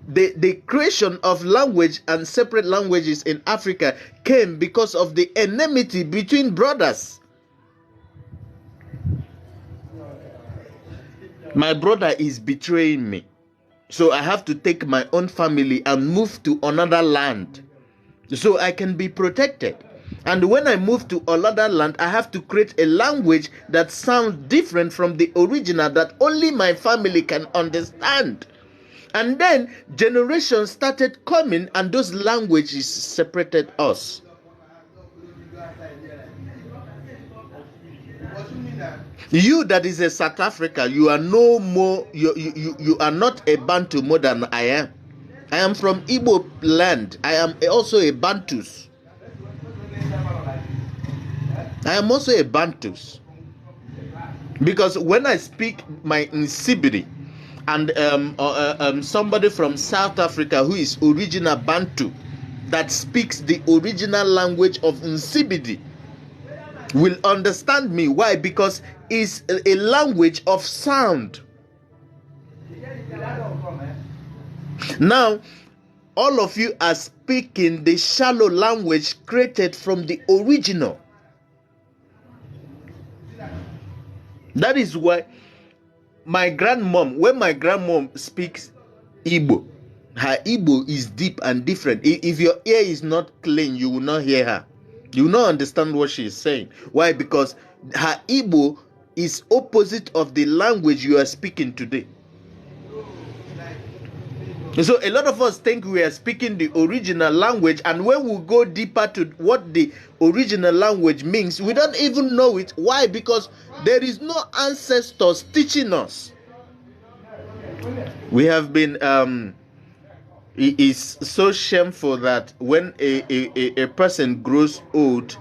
The creation of language and separate languages in Africa came because of the enmity between brothers. My brother is betraying me, so I have to take my own family and move to another land so I can be protected. And when I move to another land, I have to create a language that sounds different from the original that only my family can understand. And then generations started coming and those languages separated us. You that is a South Africa, you are no more, you are not a Bantu more than I am. I am from Igbo land. I am also a Bantus. I am also a Bantus. Because when I speak my Nsibiri and somebody from South Africa who is original Bantu that speaks the original language of Nsibiri will understand me. Why? Because it's a language of sound. Now, all of you are speaking the shallow language created from the original. That is why my grandmom, when my grandmom speaks Igbo, her Igbo is deep and different. If your ear is not clean, you will not hear her. You will not understand what she is saying. Why? Because her Igbo is opposite of the language you are speaking today. So a lot of us think we are speaking the original language, and when we go deeper to what the original language means, we don't even know it. Why? Because there is no ancestors teaching us. We have been it is so shameful that when a person grows old,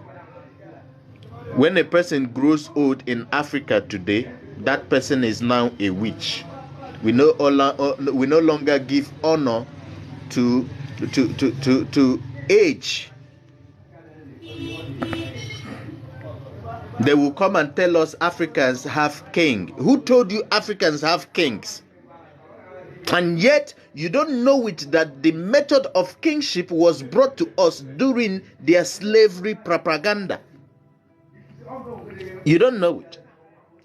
when a person grows old in Africa today, that person is now a witch. We no longer give honor to age. They will come and tell us Africans have king. Who told you Africans have kings? And yet you don't know it that the method of kingship was brought to us during their slavery propaganda. You don't know it.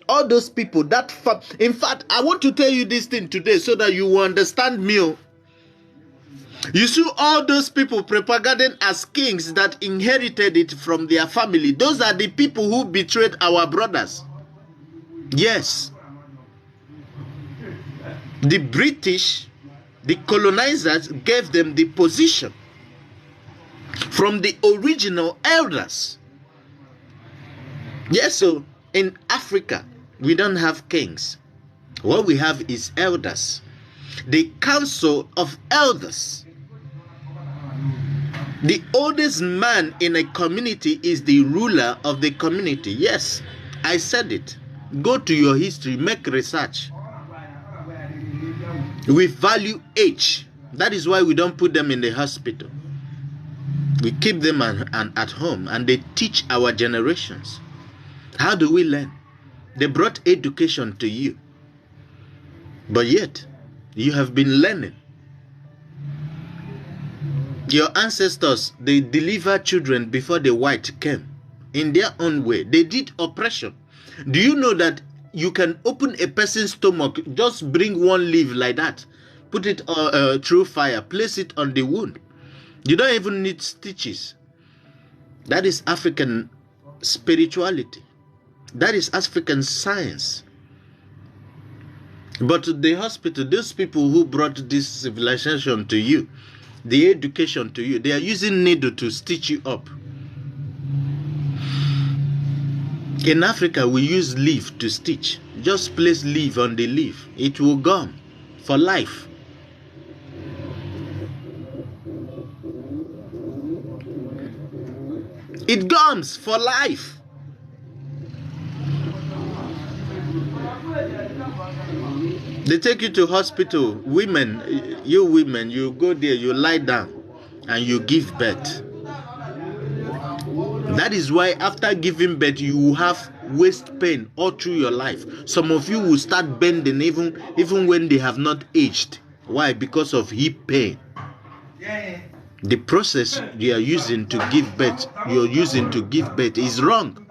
All those people that in fact, I want to tell you this thing today so that you will understand me. You see all those people propagating as kings that inherited it from their family. Those are the people who betrayed our brothers. Yes. The British, the colonizers gave them the position from the original elders. Yes, so in Africa, we don't have kings. What we have is elders. The council of elders. The oldest man in a community is the ruler of the community. Yes, I said it. Go to your history, make research. We value age. That is why we don't put them in the hospital. We keep them at home and they teach our generations. How do we learn? They brought education to you. But yet, you have been learning. Your ancestors, they delivered children before the white came. In their own way. They did oppression. Do you know that you can open a person's stomach, just bring one leaf like that, put it through fire, place it on the wound. You don't even need stitches. That is African spirituality. That is African science. But the hospital, those people who brought this civilization to you, the education to you, they are using needle to stitch you up. In Africa, we use leaf to stitch. Just place leaf on the leaf. It will gum for life. It gums for life. They take you to hospital. Women, you go there, you lie down, and you give birth. That is why after giving birth, you will have waist pain all through your life. Some of you will start bending even when they have not aged. Why? Because of hip pain. The process you are using to give birth, is wrong.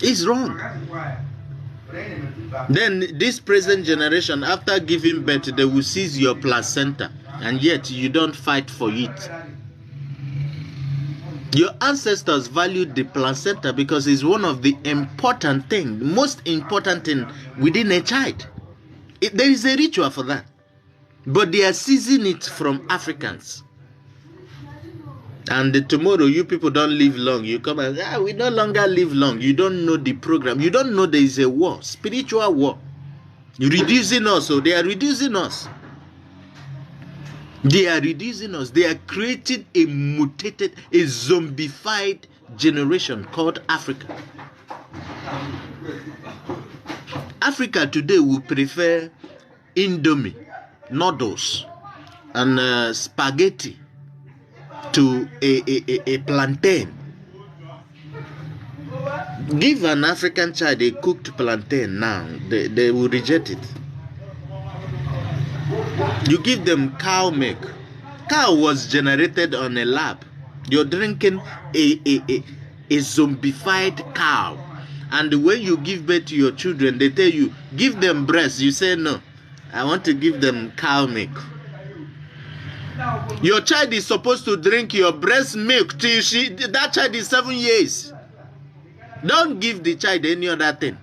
It's wrong. Then this present generation, after giving birth, they will seize your placenta, and yet you don't fight for it. Your ancestors valued the placenta because it's one of the important things, most important thing within a child. There is a ritual for that. But they are seizing it from Africans. And tomorrow, you people don't live long. You come and say, we no longer live long. You don't know the program. You don't know there is a war, spiritual war. You're reducing us, so they are reducing us. They are reducing us. They are creating a mutated, a zombified generation called Africa. Africa today will prefer Indomie, noodles, and spaghetti to a plantain. Give an African child a cooked plantain now, they will reject it. You give them cow milk. Cow was generated on a lab. You're drinking a zombified cow. And when you give birth to your children, they tell you, give them breast. You say, no, I want to give them cow milk. Your child is supposed to drink your breast milk till that child is 7 years. Don't give the child any other thing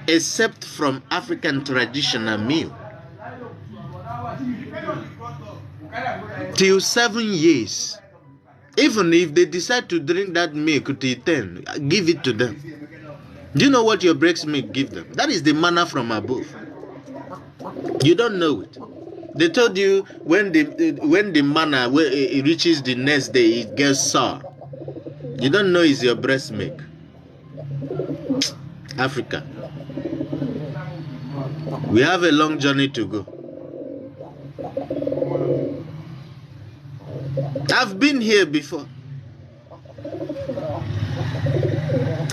except from African traditional meal. Till 7 years. Even if they decide to drink that milk till 10, give it to them. Do you know what your breast milk give them? That is the manna from above. You don't know it. They told you when the manna it reaches the next day, it gets sour. You don't know it's your breast milk. Africa. We have a long journey to go. I've been here before.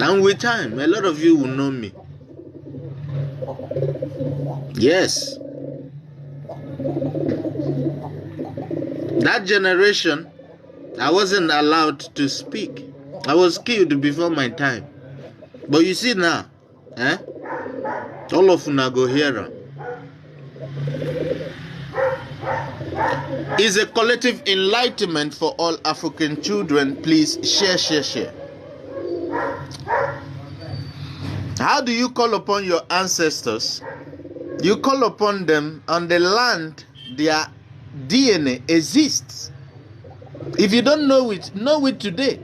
And with time, a lot of you will know me. Yes. That generation, I wasn't allowed to speak. I was killed before my time. But you see now, all of you go here. It's a collective enlightenment for all African children. Please share. How do you call upon your ancestors? You call upon them on the land their DNA exists. If you don't know it today.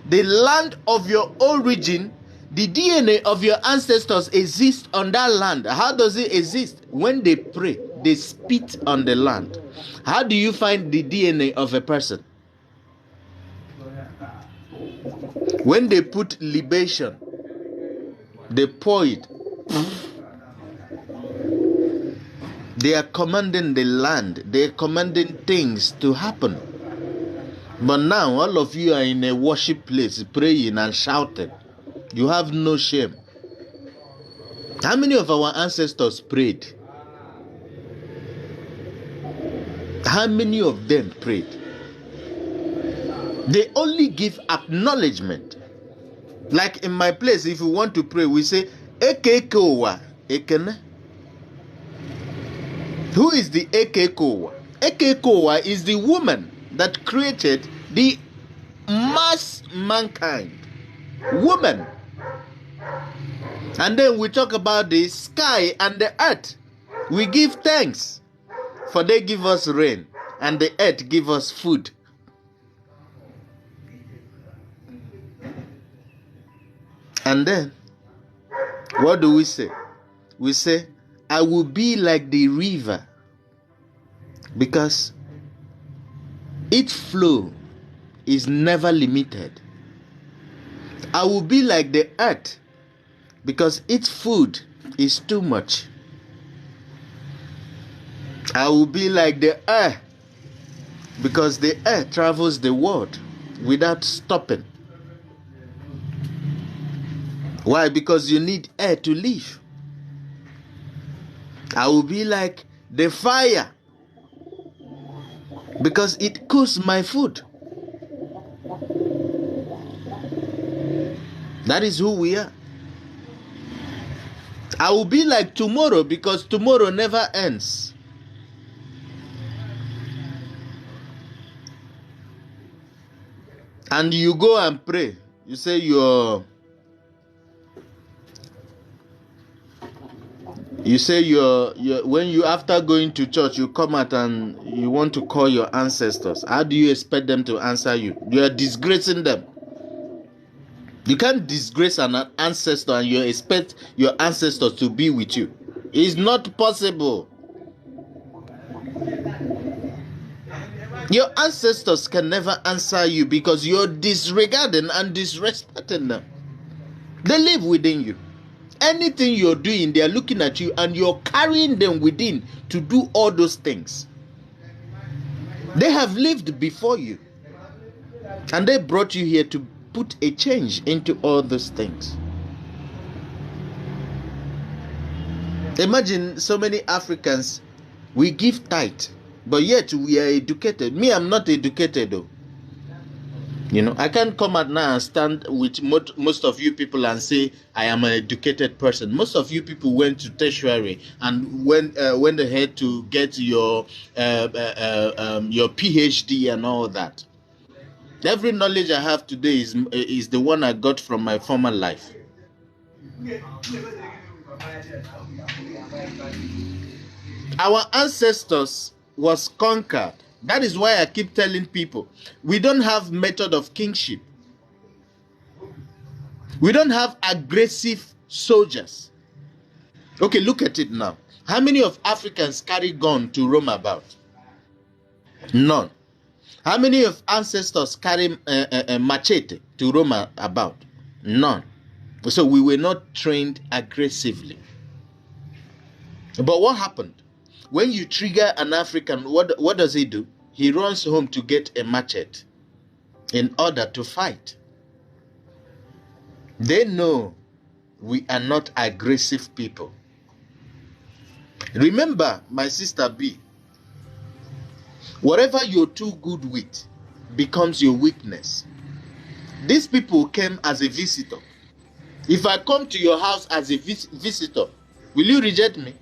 The land of your origin, the DNA of your ancestors exists on that land. How does it exist? When they pray, they spit on the land. How do you find the DNA of a person? When they put libation, they pour it. They are commanding the land. They are commanding things to happen. But now all of you are in a worship place praying and shouting. You have no shame. How many of our ancestors prayed? How many of them prayed? They only give acknowledgement. Like in my place, if we want to pray, we say, Ekekowa, Ekene. Who is the Ekekowa? Ekekowa is the woman that created the mass mankind. Woman. And then we talk about the sky and the earth. We give thanks, for they give us rain, and the earth give us food. And then, what do we say? We say, I will be like the river, because its flow is never limited. I will be like the earth. because its food is too much. I will be like the air, because the air travels the world without stopping. Why? Because you need air to live. I will be like the fire, because it cooks my food. That is who we are. I will be like tomorrow, because tomorrow never ends. And you go and pray. You say when you, after going to church, you come out and you want to call your ancestors. How do you expect them to answer you? You are disgracing them. You can't disgrace an ancestor and you expect your ancestors to be with you. It's not possible. Your ancestors can never answer you because you're disregarding and disrespecting them. They live within you. Anything you're doing, they're looking at you and you're carrying them within to do all those things. They have lived before you and they brought you here to put a change into all those things. Imagine so many Africans, we give tithe, but yet we are educated. Me, I'm not educated though. You know, I can't come out now and stand with most of you people and say I am an educated person. Most of you people went to tertiary and went ahead to get your PhD and all that. Every knowledge I have today is the one I got from my former life. Our ancestors was conquered. That is why I keep telling people, we don't have method of kingship. We don't have aggressive soldiers. Okay, look at it now. How many of Africans carry gun to roam about? None. How many of ancestors carry a machete to roam about? None. So we were not trained aggressively. But what happened? When you trigger an African, what does he do? He runs home to get a machete in order to fight. They know we are not aggressive people. Remember, my sister B, whatever you're too good with becomes your weakness. These people came as a visitor. If I come to your house as a visitor, will you reject me?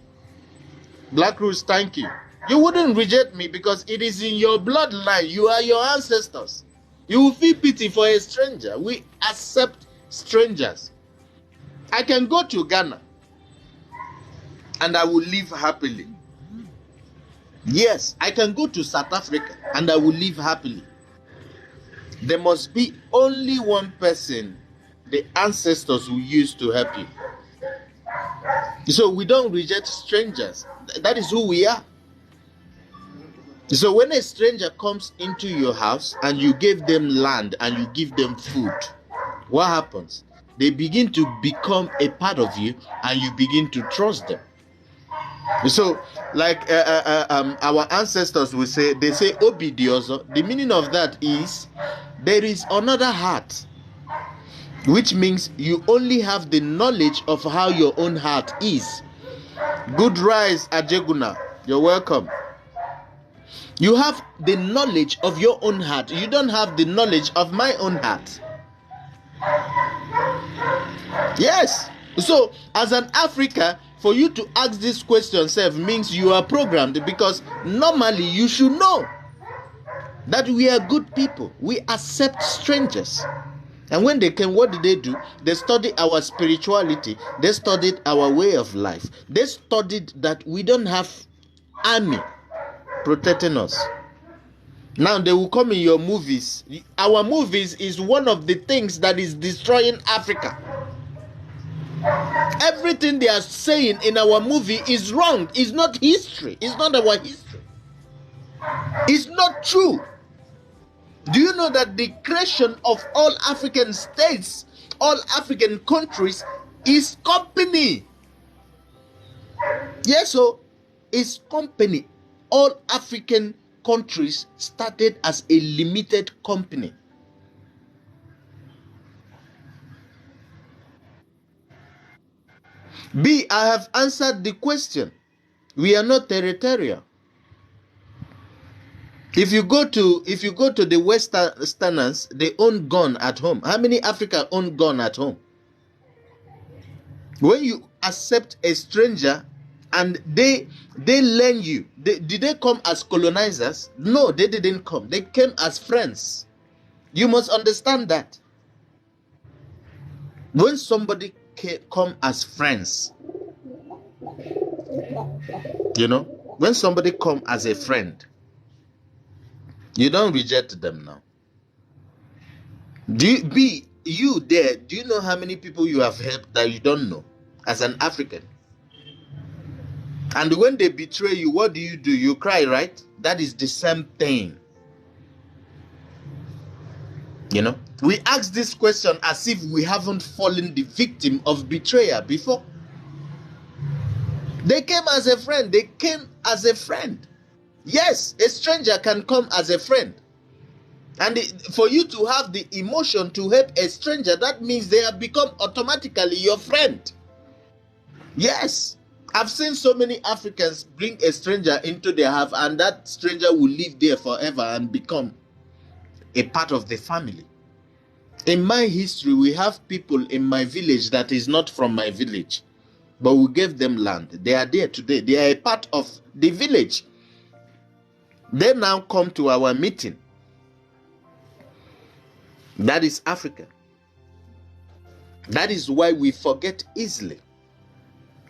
Black Rose, thank you. You wouldn't reject me because it is in your bloodline. You are your ancestors. You will feel pity for a stranger. We accept strangers. I can go to Ghana and I will live happily. Yes, I can go to South Africa and I will live happily. There must be only one person the ancestors will use to help you. So we don't reject strangers. That is who we are. So when a stranger comes into your house and you give them land and you give them food, what happens? They begin to become a part of you and you begin to trust them. So like our ancestors will say, they say obidioso. The meaning of that is there is another heart, which means you only have the knowledge of how your own heart is. Good rise, Ajeguna. You're welcome. You have the knowledge of your own heart. You don't have the knowledge of my own heart. Yes. So, as an African, for you to ask this question self means you are programmed, because normally you should know that we are good people. We accept strangers. And when they came, what did? They studied our spirituality. They studied our way of life. They studied that we don't have army protecting us. Now they will come in your movies. Our movies is one of the things that is destroying Africa. Everything they are saying in our movie is wrong. It's not history. It's not our history. It's not true. Do you know that the creation of all African states, all African countries, It's company. Yes, so it's company. All African countries started as a limited company. B, I have answered the question. We are not territorial. If you go to the Westerners, they own gun at home. How many Africa own gun at home? When you accept a stranger and they learn you, did they come as colonizers? No, they didn't come. They came as friends. You must understand that. When somebody come as friends, when somebody come as a friend, you don't reject them now. Do you know how many people you have helped that you don't know as an African? And when they betray you, what do? You cry, right? That is the same thing. We ask this question as if we haven't fallen the victim of betrayal before. They came as a friend. Yes, a stranger can come as a friend. And for you to have the emotion to help a stranger, that means they have become automatically your friend. Yes. I've seen so many Africans bring a stranger into their house, and that stranger will live there forever and become a part of the family. In my history, we have people in my village that is not from my village, but we gave them land. They are there today. They are a part of the village. They now come to our meeting. That is Africa. That is why we forget easily.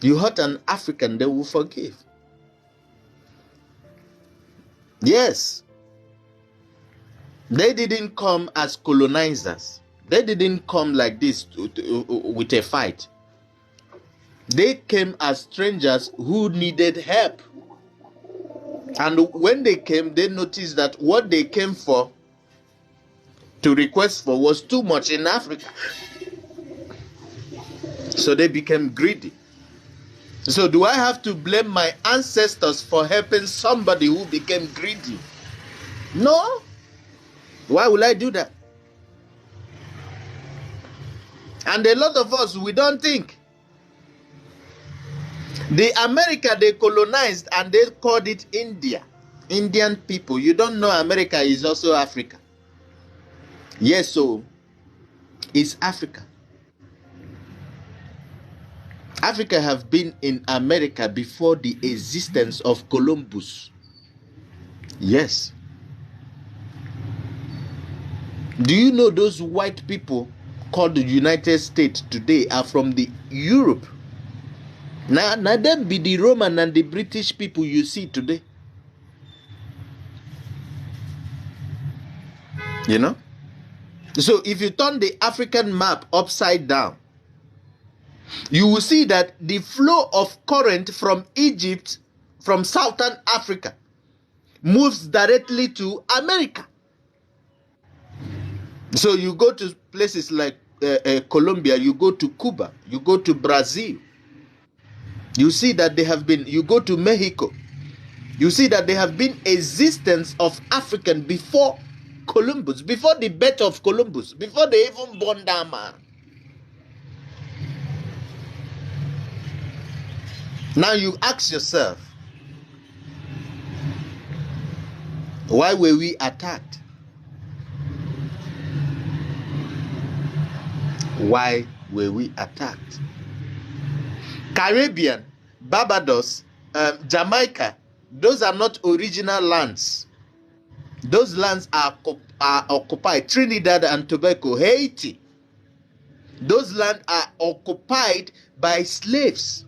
You hurt an African, they will forgive. Yes. They didn't come as colonizers. They didn't come like this with a fight. They came as strangers who needed help. And when they came, they noticed that what they came for, to request for, was too much in Africa. So they became greedy. So do I have to blame my ancestors for helping somebody who became greedy? No. Why will I do that? And a lot of us, we don't think. The America they colonized and they called it India. Indian people. You don't know America is also Africa. Yes, so it's Africa. Africa have been in America before the existence of Columbus. Yes. Do you know those white people called the United States today are from the Europe? Now them be the Roman and the British people you see today. So if you turn the African map upside down, you will see that the flow of current from Egypt, from Southern Africa, moves directly to America. So you go to places like Colombia, you go to Cuba, you go to Brazil, you see that they have been, you go to Mexico, you see that there have been existence of African before Columbus, before the birth of Columbus, before they even born that man. Now you ask yourself, why were we attacked? Why were we attacked? Caribbean, Barbados, Jamaica, those are not original lands. Those lands are occupied. Trinidad and Tobago, Haiti. Those lands are occupied by slaves.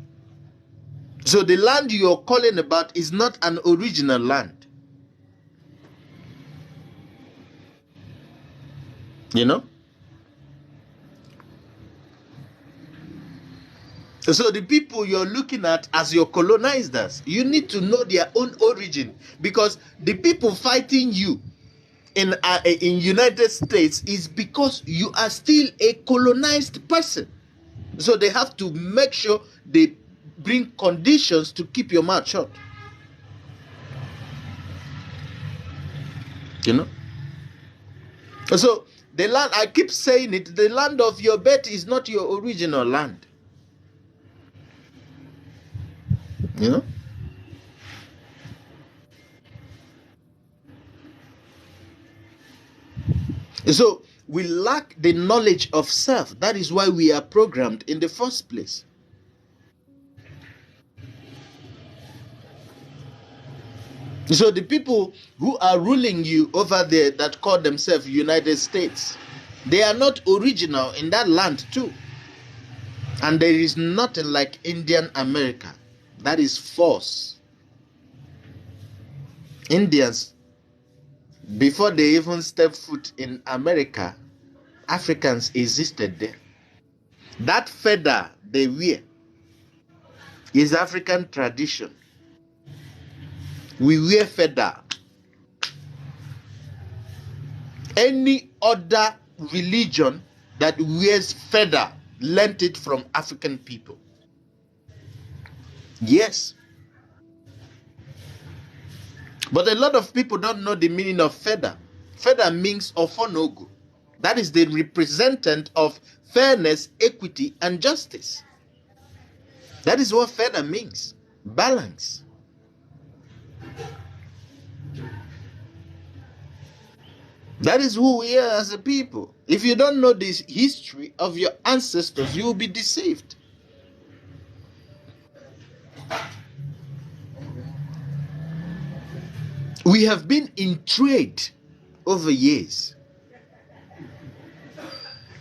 So the land you're calling about is not an original land. So the people you're looking at as your colonizers, you need to know their own origin, because the people fighting you in United States is because you are still a colonized person. So they have to make sure they bring conditions to keep your mouth shut. You know? So the land, I keep saying it, the land of your birth is not your original land. You know? So we lack the knowledge of self. That is why we are programmed in the first place. So the people who are ruling you over there that call themselves United States, they are not original in that land too. And there is nothing like Indian America. That is false. Indians, before they even step foot in America, Africans existed there. That feather they wear is African tradition. We wear feather. Any other religion that wears feather learnt it from African people. Yes. But a lot of people don't know the meaning of feather. Feather means ofonogu. That is the representative of fairness, equity, and justice. That is what feather means. Balance. That is who we are as a people. If you don't know this history of your ancestors, you will be deceived. We have been in trade over years.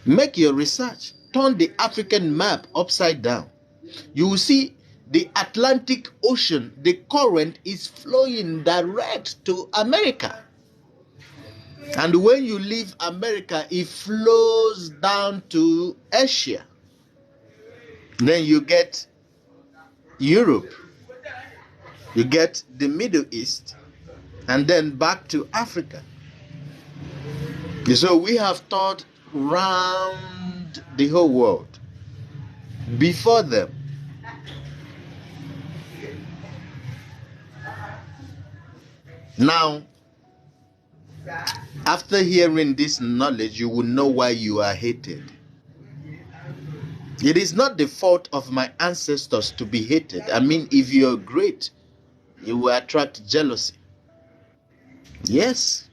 Make your research. Turn the African map upside down. You will see the Atlantic Ocean, the current is flowing direct to America. And when you leave America, it flows down to Asia. Then you get Europe. You get the Middle East. And then back to Africa. So we have thought round the whole world before them. Now, after hearing this knowledge, you will know why you are hated. It is not the fault of my ancestors to be hated. I mean, if you're great, you will attract jealousy. Yes.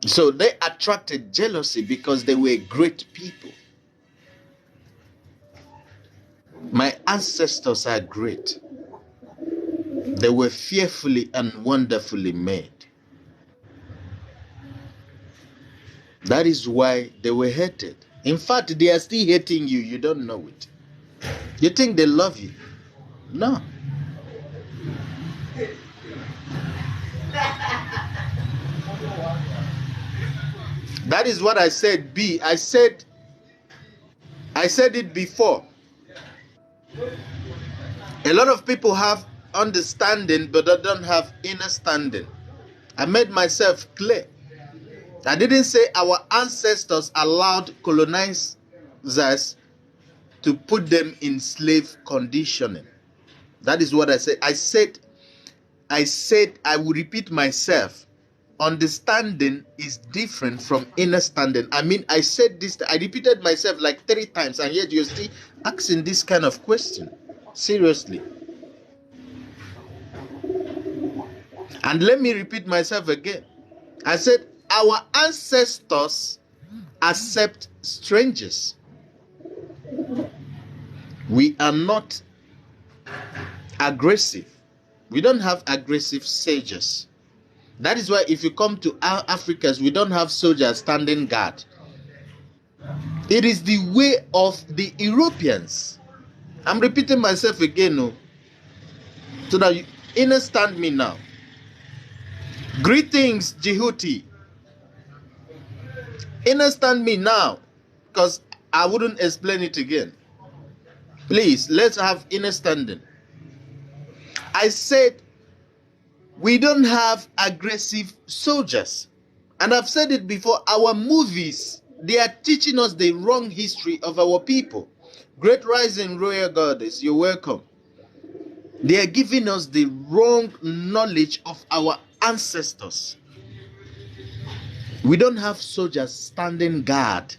So they attracted jealousy because they were great people. My ancestors are great. They were fearfully and wonderfully made. That is why they were hated. In fact, they are still hating you. You don't know it. You think they love you? No. That is what I said, B. I said it before. A lot of people have understanding, but they don't have understanding. I made myself clear. I didn't say our ancestors allowed colonizers to put them in slave conditioning. That is what I said. I said, I will repeat myself. Understanding is different from understanding. I mean, I said this, I repeated myself like 3 times, and yet you're still asking this kind of question. Seriously. And let me repeat myself again. I said, our ancestors accept strangers. We are not aggressive. We don't have aggressive sages. That is why if you come to our Africans, we don't have soldiers standing guard. It is the way of the Europeans. I'm repeating myself again, no, so that you understand me now. Greetings, Jehuti. Understand me now, because I wouldn't explain it again. Please, let's have understanding. I said we don't have aggressive soldiers. And I've said it before, our movies they are teaching us the wrong history of our people. Great Rising Royal Goddess, you're welcome. They are giving us the wrong knowledge of our ancestors. We don't have soldiers standing guard.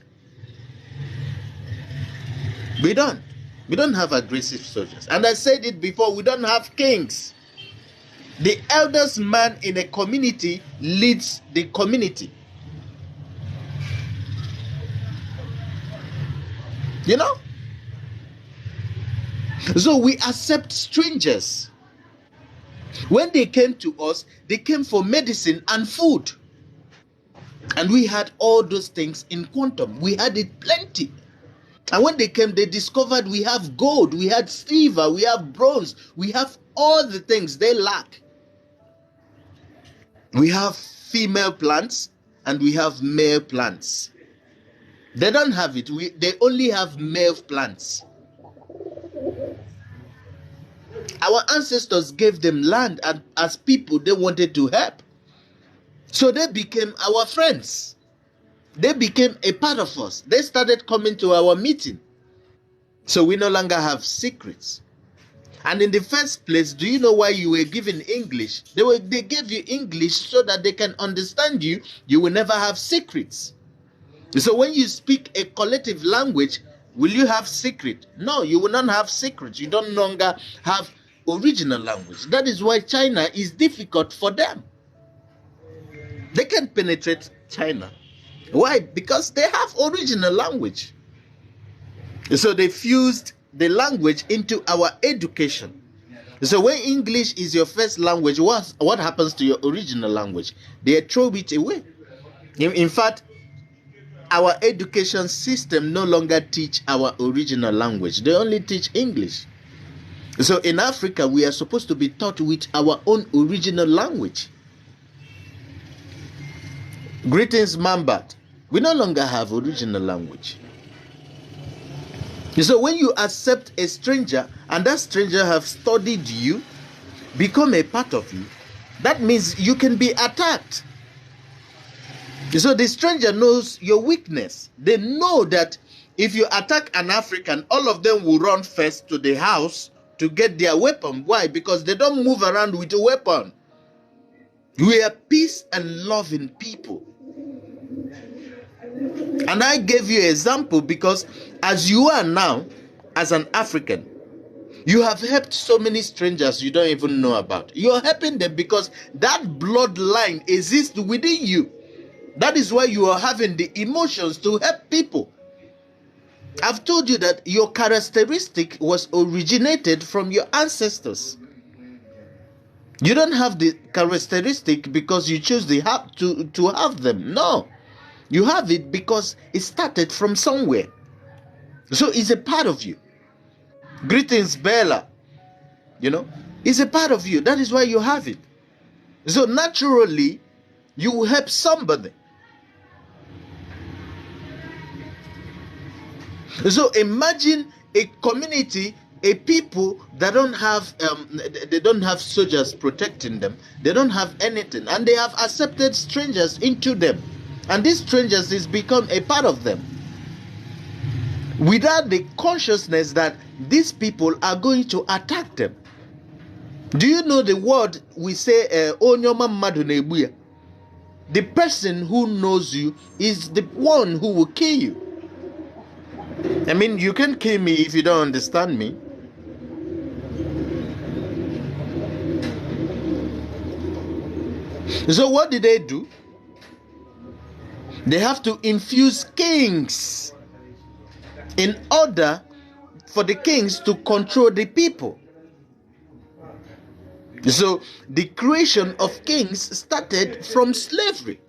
We don't. We don't have aggressive soldiers. And I said it before, we don't have kings. The eldest man in a community leads the community. You know? So we accept strangers. When they came to us, they came for medicine and food. And we had all those things in quantum. We had it plenty. And when they came, they discovered we have gold, we had silver, we have bronze, we have all the things they lack. We have female plants and we have male plants. They don't have it. They only have male plants. Our ancestors gave them land, and as people, they wanted to help. So they became our friends. They became a part of us. They started coming to our meeting. So we no longer have secrets. And in the first place, do you know why you were given English? They gave you English so that they can understand you. You will never have secrets. So when you speak a collective language, will you have secret? No, you will not have secrets. You don't longer have original language. That is why China is difficult for them. They can't penetrate China. Why? Because they have original language. So they fused the language into our education. So when English is your first language, what happens to your original language? They throw it away. In fact, our education system no longer teach our original language. They only teach English. So in Africa, we are supposed to be taught with our own original language. Greetings, Mambat. We no longer have original language. So when you accept a stranger and that stranger have studied you, become a part of you, that means you can be attacked. So the stranger knows your weakness. They know that if you attack an African, all of them will run first to the house to get their weapon. Why? Because they don't move around with a weapon. We are peace and loving people. And I gave you an example because as you are now, as an African, you have helped so many strangers you don't even know about. You're helping them because that bloodline exists within you. That is why you are having the emotions to help people. I've told you that your characteristic was originated from your ancestors. You don't have the characteristic because you choose to have them. No. You have it because it started from somewhere. So it's a part of you. Greetings, Bella. It's a part of you. That is why you have it. So naturally, you will help somebody. So imagine a community, a people that don't have soldiers protecting them. They don't have anything, and they have accepted strangers into them. And these strangers is become a part of them without the consciousness that these people are going to attack them. Do you know the word we say, Onyoma Madu Nebuya? The person who knows you is the one who will kill you. I mean, you can kill me if you don't understand me. So what did they do? They have to infuse kings in order for the kings to control the people. So the creation of kings started from slavery.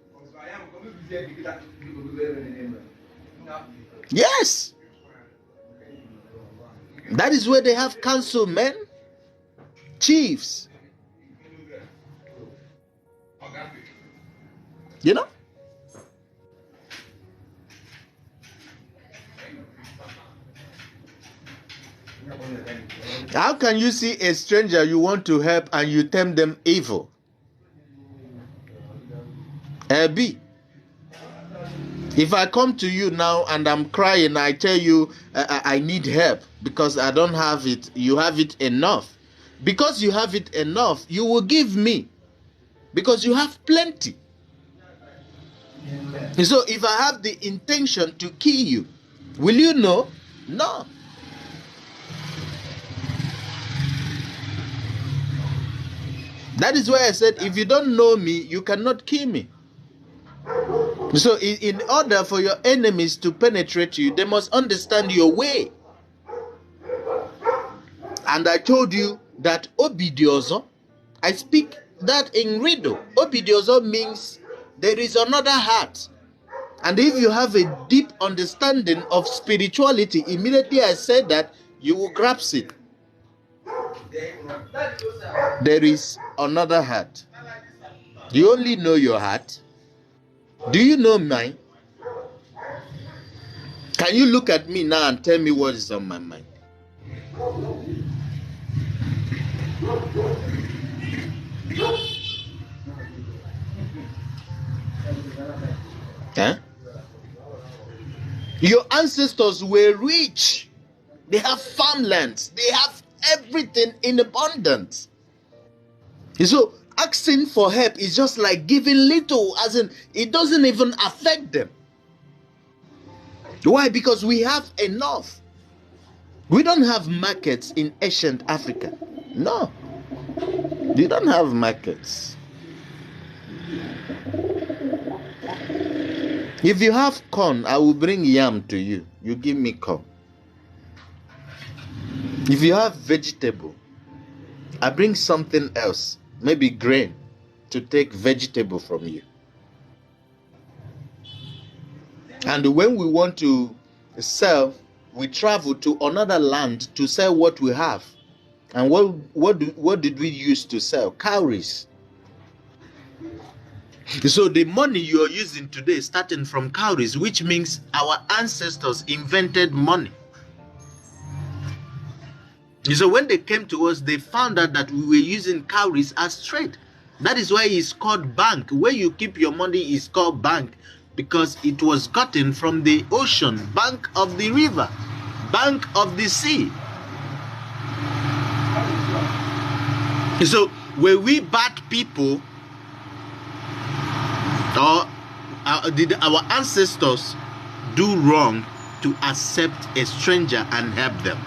Yes. That is where they have councilmen, chiefs. How can you see a stranger you want to help and you term them evil? B. If I come to you now and I'm crying, I tell you I need help because I don't have it, you have it enough. Because you have it enough, you will give me because you have plenty. Amen. So if I have the intention to kill you, will you know? No. That is why I said, if you don't know me, you cannot kill me. So in order for your enemies to penetrate you, they must understand your way. And I told you that obidioso, I speak that in riddle. Obidioso means there is another heart. And if you have a deep understanding of spirituality, immediately I said that, you will grasp it. There is another heart. Do you only know your heart? Do you know mine? Can you look at me now and tell me what is on my mind? Huh? Your ancestors were rich. They have farmlands. They have everything in abundance. So asking for help is just like giving little, as in it doesn't even affect them. Why? Because we have enough. We don't have markets in ancient Africa. No. You don't have markets. If you have corn, I will bring yam to you. You give me corn. If you have vegetable, I bring something else, maybe grain, to take vegetable from you. And when we want to sell, we travel to another land to sell what we have. And what did we use to sell? Cowries. So the money you are using today is starting from cowries, which means our ancestors invented money. So when they came to us, they found out that we were using cowries as trade. That is why it's called bank. Where you keep your money is called bank, because it was gotten from the ocean, bank of the river, bank of the sea. So were we bad people, or did our ancestors do wrong to accept a stranger and help them?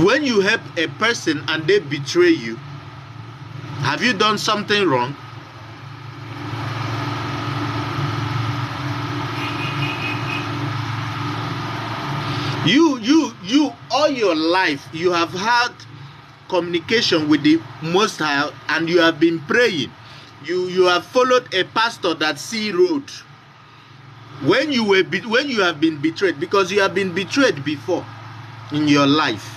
When you help a person and they betray you, have you done something wrong? You all your life you have had communication with the Most High and you have been praying. You have followed a pastor that see road. When you have been betrayed, because you have been betrayed before in your life,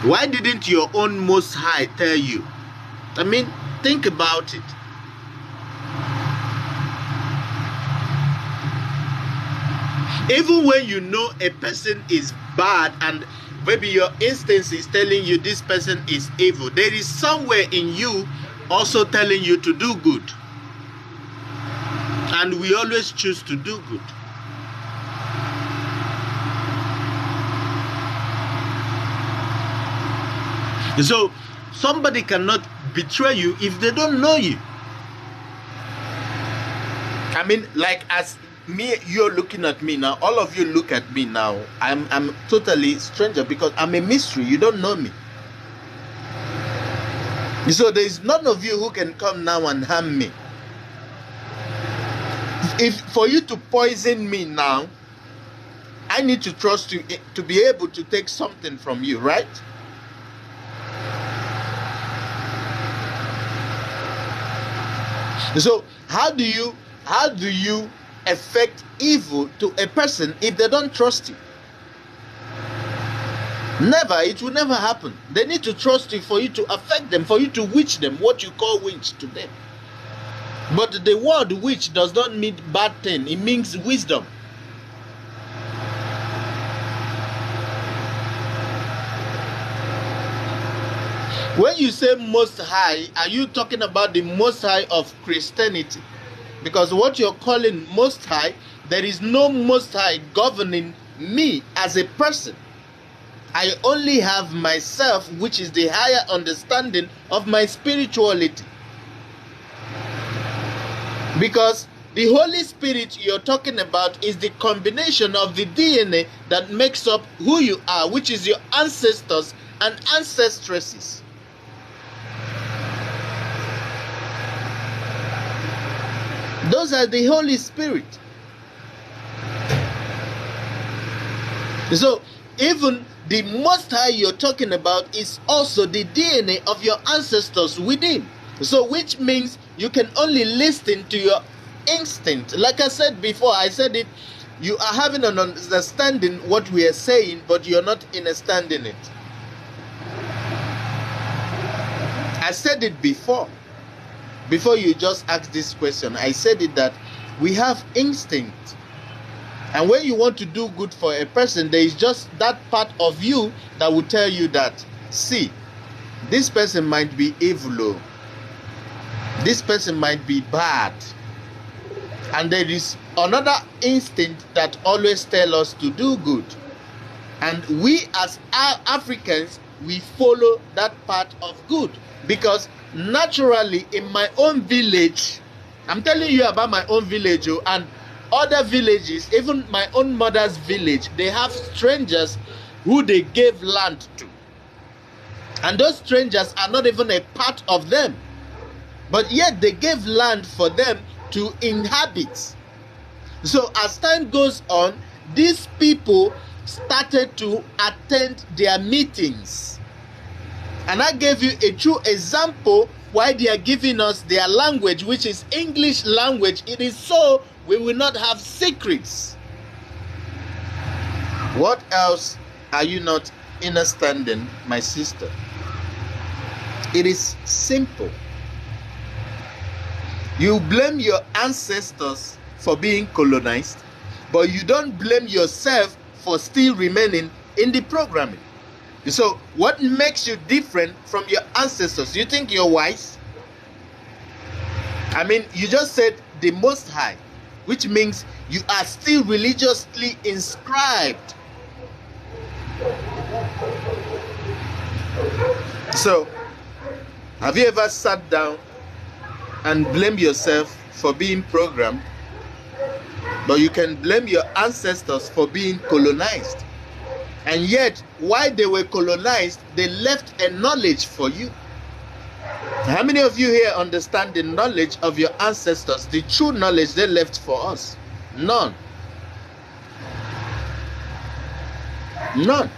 why didn't your own Most High tell you? I mean, think about it. Even when you know a person is bad and maybe your instinct is telling you this person is evil, there is somewhere in you also telling you to do good. And we always choose to do good. So somebody cannot betray you if they don't know you. I mean, like as me, you're looking at me now. All of you look at me now. I'm totally stranger because I'm a mystery. You don't know me. So there is none of you who can come now and harm me. If for you to poison me now, I need to trust you to be able to take something from you, right? So how do you affect evil to a person if they don't trust you? Never. It will never happen. They need to trust you for you to affect them, for you to witch them, what you call witch to them. But the word witch does not mean bad thing. It means wisdom. When you say Most High, are you talking about the Most High of Christianity? Because what you're calling Most High, there is no Most High governing me as a person. I only have myself, which is the higher understanding of my spirituality. Because the Holy Spirit you're talking about is the combination of the DNA that makes up who you are, which is your ancestors and ancestresses. Those are the Holy Spirit. So even the Most High you're talking about is also the DNA of your ancestors within. So which means you can only listen to your instinct. Like I said before, I said it, you are having an understanding what we are saying, but you're not understanding it. I said it before you just asked this question. I said it that we have instinct. And when you want to do good for a person, there is just that part of you that will tell you that, see, this person might be evil, this person might be bad. And there is another instinct that always tells us to do good. And we as Africans, we follow that part of good. Because naturally in my own village, I'm telling you about my own village and other villages, even my own mother's village, they have strangers who they gave land to. And those strangers are not even a part of them. But yet they gave land for them to inhabit. So as time goes on, these people started to attend their meetings. And I gave you a true example why they are giving us their language, which is English language. It is so we will not have secrets. What else are you not understanding, my sister? It is simple. You blame your ancestors for being colonized, but you don't blame yourself for still remaining in the programming. So what makes you different from your ancestors? You think you're wise? I mean, you just said the Most High, which means you are still religiously inscribed. So, have you ever sat down and blamed yourself for being programmed? But you can blame your ancestors for being colonized. And yet, while they were colonized, they left a knowledge for you. How many of you here understand the knowledge of your ancestors, the true knowledge they left for us? None. None.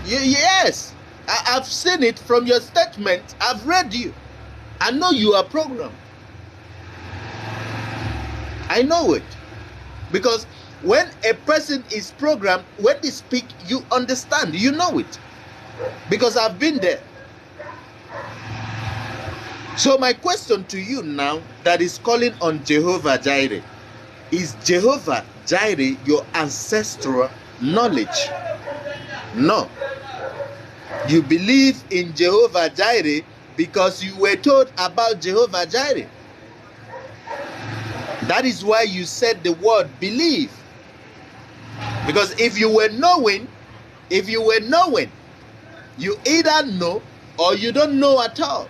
Yes, I've seen it from your statement. I've read you. I know you are programmed. I know it. Because when a person is programmed, when they speak, you understand, you know it. Because I've been there. So my question to you now that is calling on Jehovah Jireh, is Jehovah Jireh your ancestral knowledge? No. You believe in Jehovah Jireh because you were told about Jehovah Jireh. That is why you said the word believe. Because if you were knowing, you either know or you don't know at all.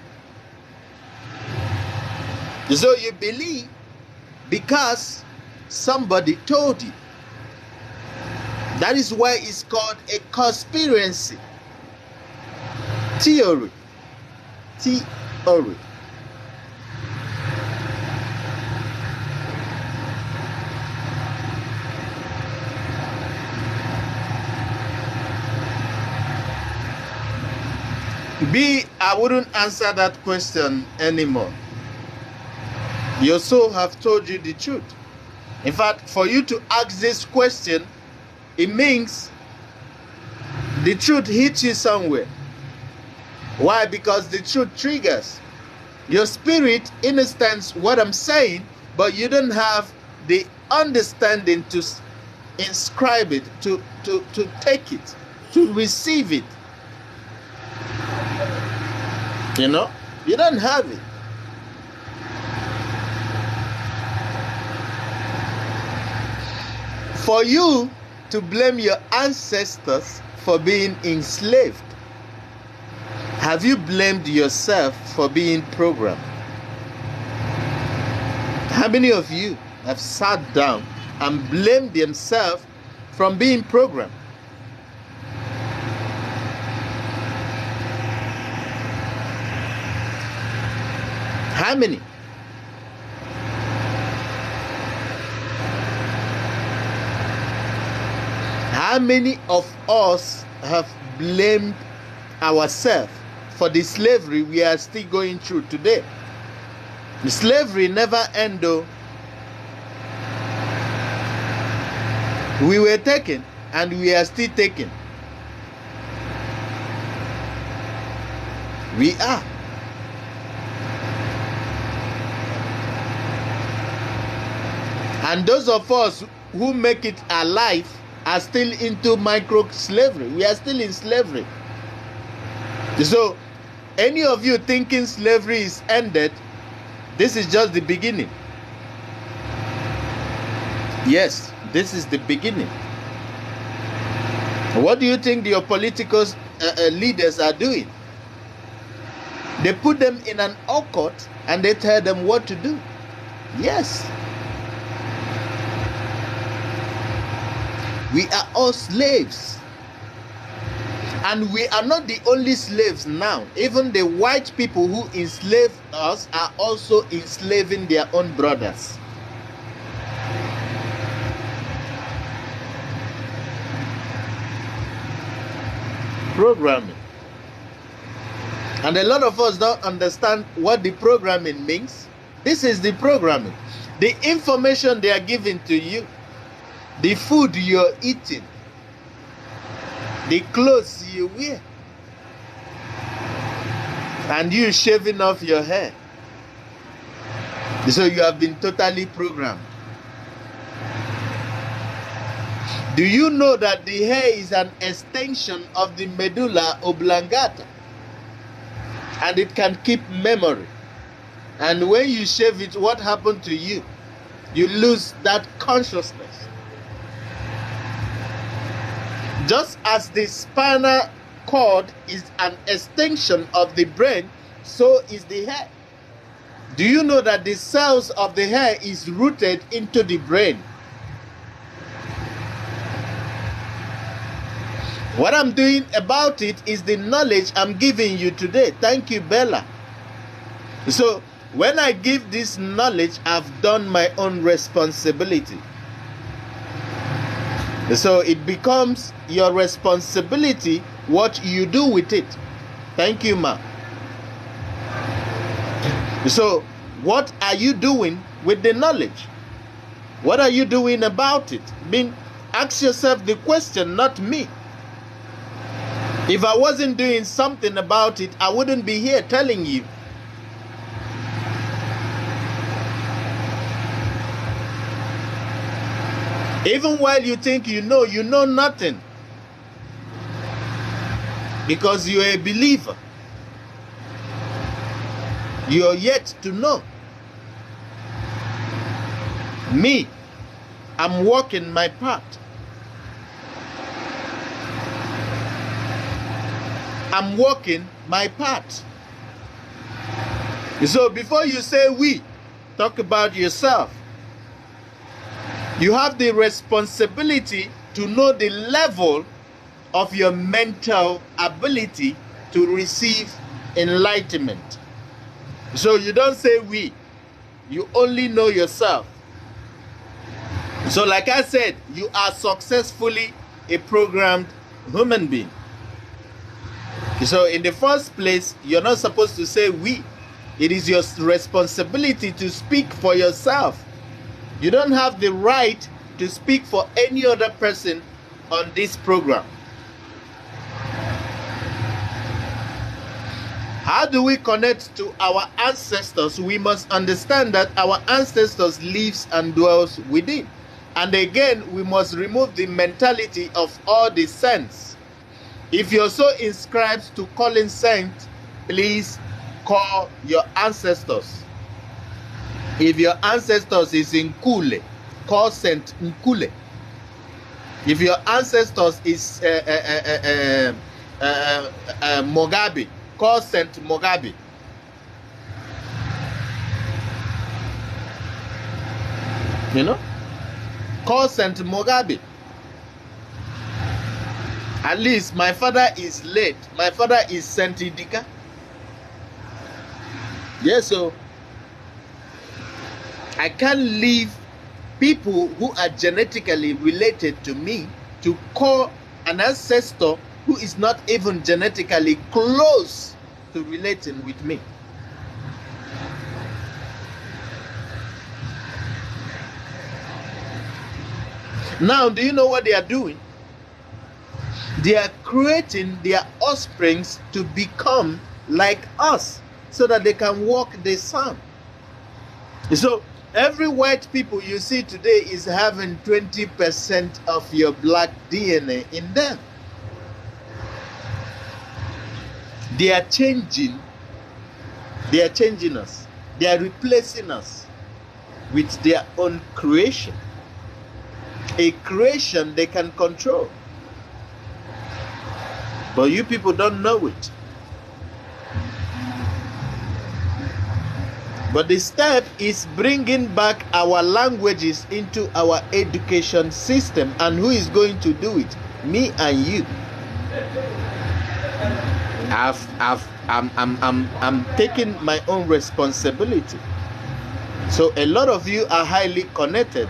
So you believe because somebody told you. That is why it's called a conspiracy theory. Theory. B, I wouldn't answer that question anymore. Your soul have told you the truth. In fact, for you to ask this question, it means the truth hits you somewhere. Why? Because the truth triggers. Your spirit understands what I'm saying, but you don't have the understanding to inscribe it, to take it. to receive it. You know, you don't have it. For you to blame your ancestors for being enslaved, have you blamed yourself for being programmed? How many of you have sat down and blamed themselves from being programmed? How many? How many of us have blamed ourselves for the slavery we are still going through today? The slavery never ended though. We were taken and we are still taken. We are. And those of us who make it alive are still into micro slavery. We are still in slavery. So, any of you thinking slavery is ended, this is just the beginning. Yes, this is the beginning. What do you think your political leaders are doing? They put them in an awkward and they tell them what to do. Yes. We are all slaves. And we are not the only slaves now. Even the white people who enslaved us are also enslaving their own brothers. Programming. And a lot of us don't understand what the programming means. This is the programming. The information they are giving to you. The food you're eating, the clothes you wear, and you shaving off your hair. So you have been totally programmed. Do you know that the hair is an extension of the medulla oblongata? And it can keep memory. And when you shave it, what happened to you? You lose that consciousness. Just as the spinal cord is an extension of the brain, so is the hair. Do you know that the cells of the hair is rooted into the brain? What I'm doing about it is the knowledge I'm giving you today. Thank you, Bella. So, when I give this knowledge, I've done my own responsibility. So it becomes your responsibility what you do with it. Thank you, ma. So what are you doing with the knowledge? What are you doing about it? Ask yourself the question, not me. If I wasn't doing something about it, I wouldn't be here telling you. Even while you think you know nothing. Because you're a believer. You're yet to know. Me, I'm walking my part. I'm walking my part. So before you say we, talk about yourself. You have the responsibility to know the level of your mental ability to receive enlightenment. So you don't say we, you only know yourself. So like I said, you are successfully a programmed human being. So in the first place, you're not supposed to say we. It is your responsibility to speak for yourself. You don't have the right to speak for any other person on this program. How do we connect to our ancestors? We must understand that our ancestors lives and dwells within. And again, we must remove the mentality of all the sense. If you're so inscribed to calling saint, please call your ancestors. If your ancestors is in Kule, call Saint Nkule. If your ancestors is Mugabe, call Saint Mugabe. You know, call Saint Mugabe. At least my father is late. My father is Saint Idika. Yes, so I can't leave people who are genetically related to me to call an ancestor who is not even genetically close to relating with me. Now, do you know what they are doing? They are creating their offsprings to become like us so that they can walk the sun. So every white people you see today is having 20% of your black DNA in them. They are changing. They are changing us. They are replacing us with their own creation. A creation they can control. But you people don't know it. But the step is bringing back our languages into our education system. And who is going to do it? Me and you. I'm taking my own responsibility. So a lot of you are highly connected.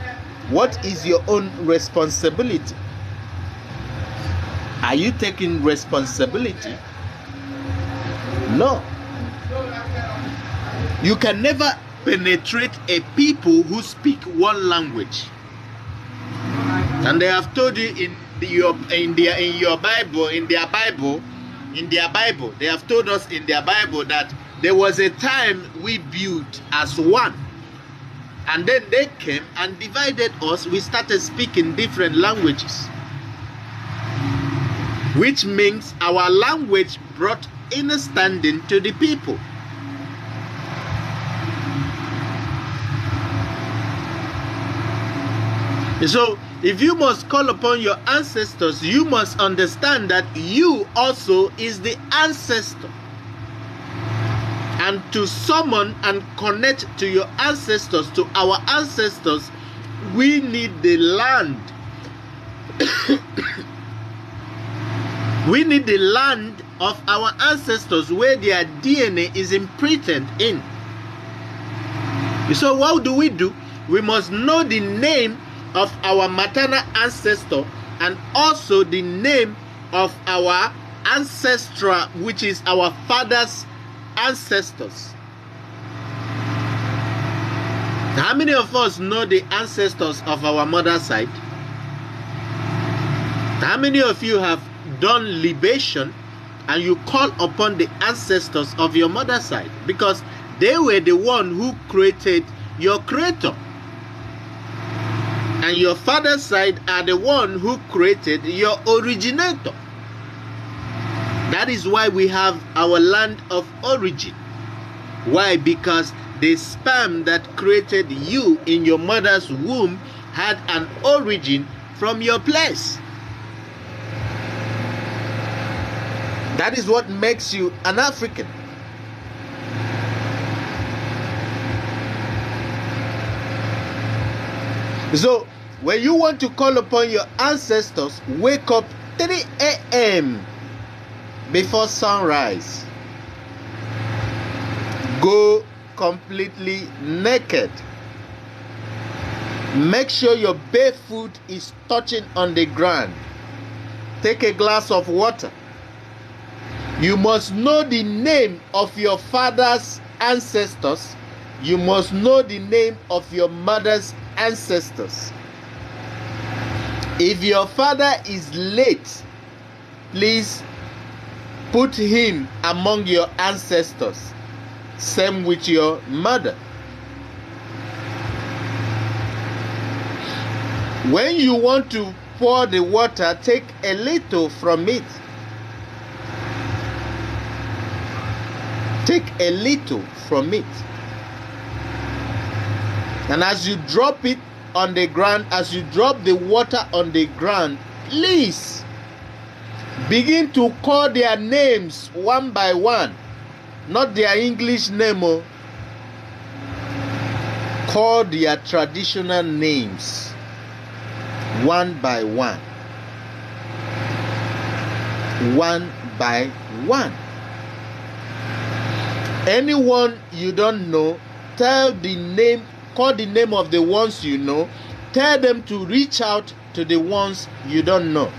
What is your own responsibility? Are you taking responsibility? No. You can never penetrate a people who speak one language. And they have told you in their Bible, they have told us in their Bible that there was a time we built as one. And then they came and divided us. We started speaking different languages. Which means our language brought understanding to the people. So, if you must call upon your ancestors, you must understand that you also is the ancestor. And to summon and connect to your ancestors, to our ancestors, we need the land. We need the land of our ancestors where their DNA is imprinted in. So what do? We must know the name of our maternal ancestor and also the name of our ancestral, which is our father's ancestors. How many of us know the ancestors of our mother's side? How many of you have done libation and you call upon the ancestors of your mother's side? Because they were the one who created your creator. And your father's side are the one who created your originator. That is why we have our land of origin. Why? Because the sperm that created you in your mother's womb had an origin from your place. That is what makes you an African. So, when you want to call upon your ancestors, wake up 3 a.m. before sunrise. Go completely naked. Make sure your bare foot is touching on the ground. Take a glass of water. You must know the name of your father's ancestors. You must know the name of your mother's ancestors. If your father is late, please put him among your ancestors. Same with your mother. When you want to pour the water, take a little from it a little from it. And as you drop it on the ground, as you drop the water on the ground, please begin to call their names one by one, not their English name. Call their traditional names one by one. One by one. Anyone you don't know, call the name of the ones you know. Tell them to reach out to the ones you don't know.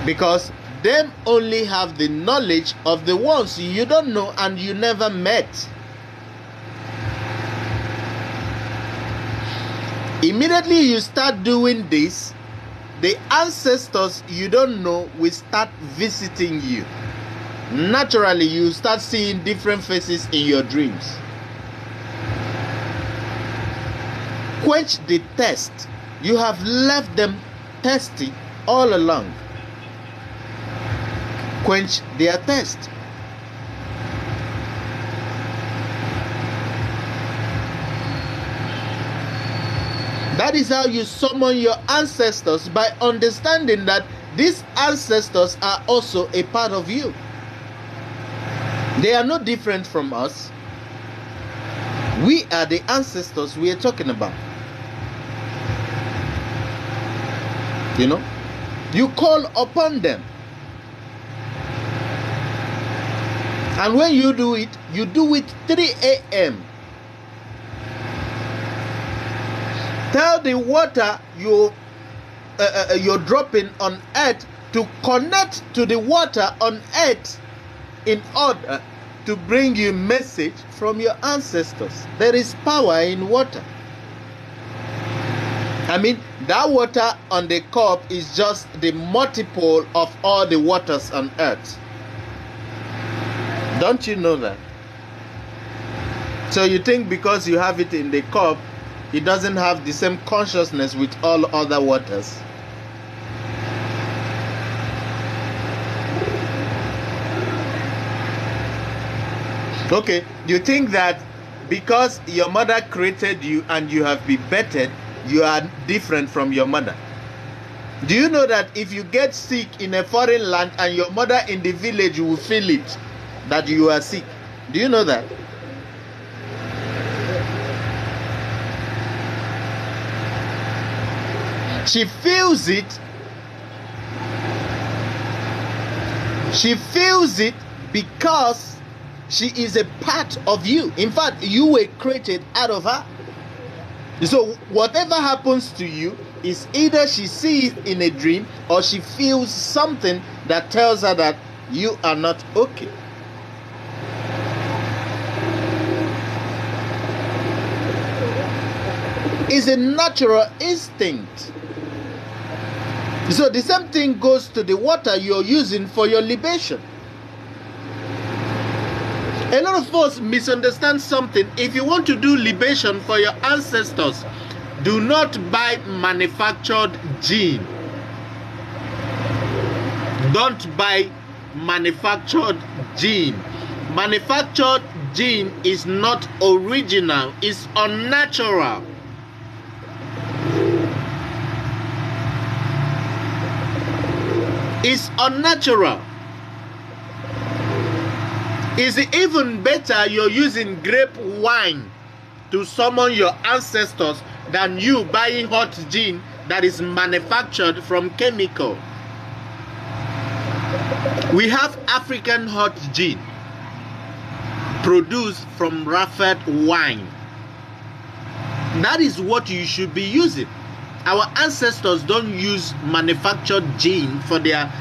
Because them only have the knowledge of the ones you don't know and you never met. Immediately you start doing this, the ancestors you don't know will start visiting you. Naturally, you start seeing different faces in your dreams. Quench the thirst. You have left them thirsty all along. Quench their thirst. That is how you summon your ancestors, by understanding that these ancestors are also a part of you. They are no different from us. We are the ancestors we are talking about. You know, you call upon them. And when you do it 3 a.m. Tell the water you're dropping on earth to connect to the water on earth in order to bring you message from your ancestors. There is power in water. I mean, that water on the cup is just the multiple of all the waters on earth. Don't you know that? So you think because you have it in the cup, it doesn't have the same consciousness with all other waters? Okay, you think that because your mother created you and you have been bettered, you are different from your mother? Do you know that if you get sick in a foreign land and your mother in the village will feel it, that you are sick? Do you know that? She feels it. She feels it because she is a part of you. In fact, you were created out of her. So whatever happens to you is either she sees it in a dream or she feels something that tells her that you are not okay. It's a natural instinct. So the same thing goes to the water you're using for your libation. A lot of us misunderstand something. If you want to do libation for your ancestors, do not buy manufactured gin. Don't buy manufactured gin. Manufactured gin is not original, it's unnatural. It's unnatural. Is it even better you're using grape wine to summon your ancestors than you buying hot gin that is manufactured from chemical? We have African hot gin produced from raffed wine. That is what you should be using. Our ancestors don't use manufactured gin for their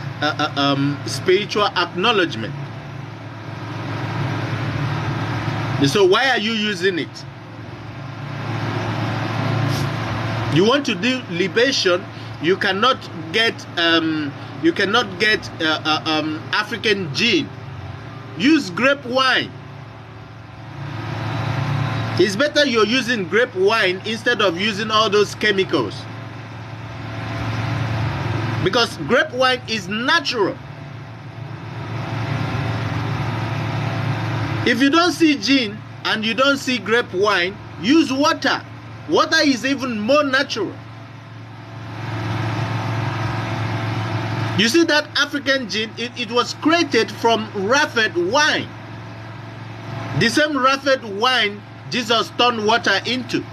spiritual acknowledgement. So why are you using it? You want to do libation, you cannot get African gin. Use grape wine. It's better you're using grape wine instead of using all those chemicals. Because grape wine is natural. If you don't see gin and you don't see grape wine, use water. Water is even more natural. You see that African gin, it was created from raffed wine. The same raffed wine Jesus turned water into.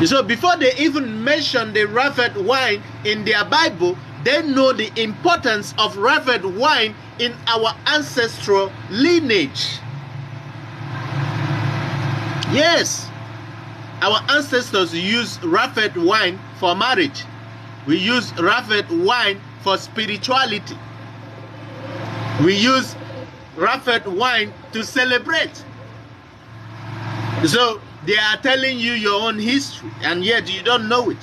So before they even mention the raffed wine in their Bible, they know the importance of raffed wine in our ancestral lineage. Yes, our ancestors used raffed wine for marriage. We use raffed wine for spirituality. We use raffed wine to celebrate. So they are telling you your own history, and yet you don't know it.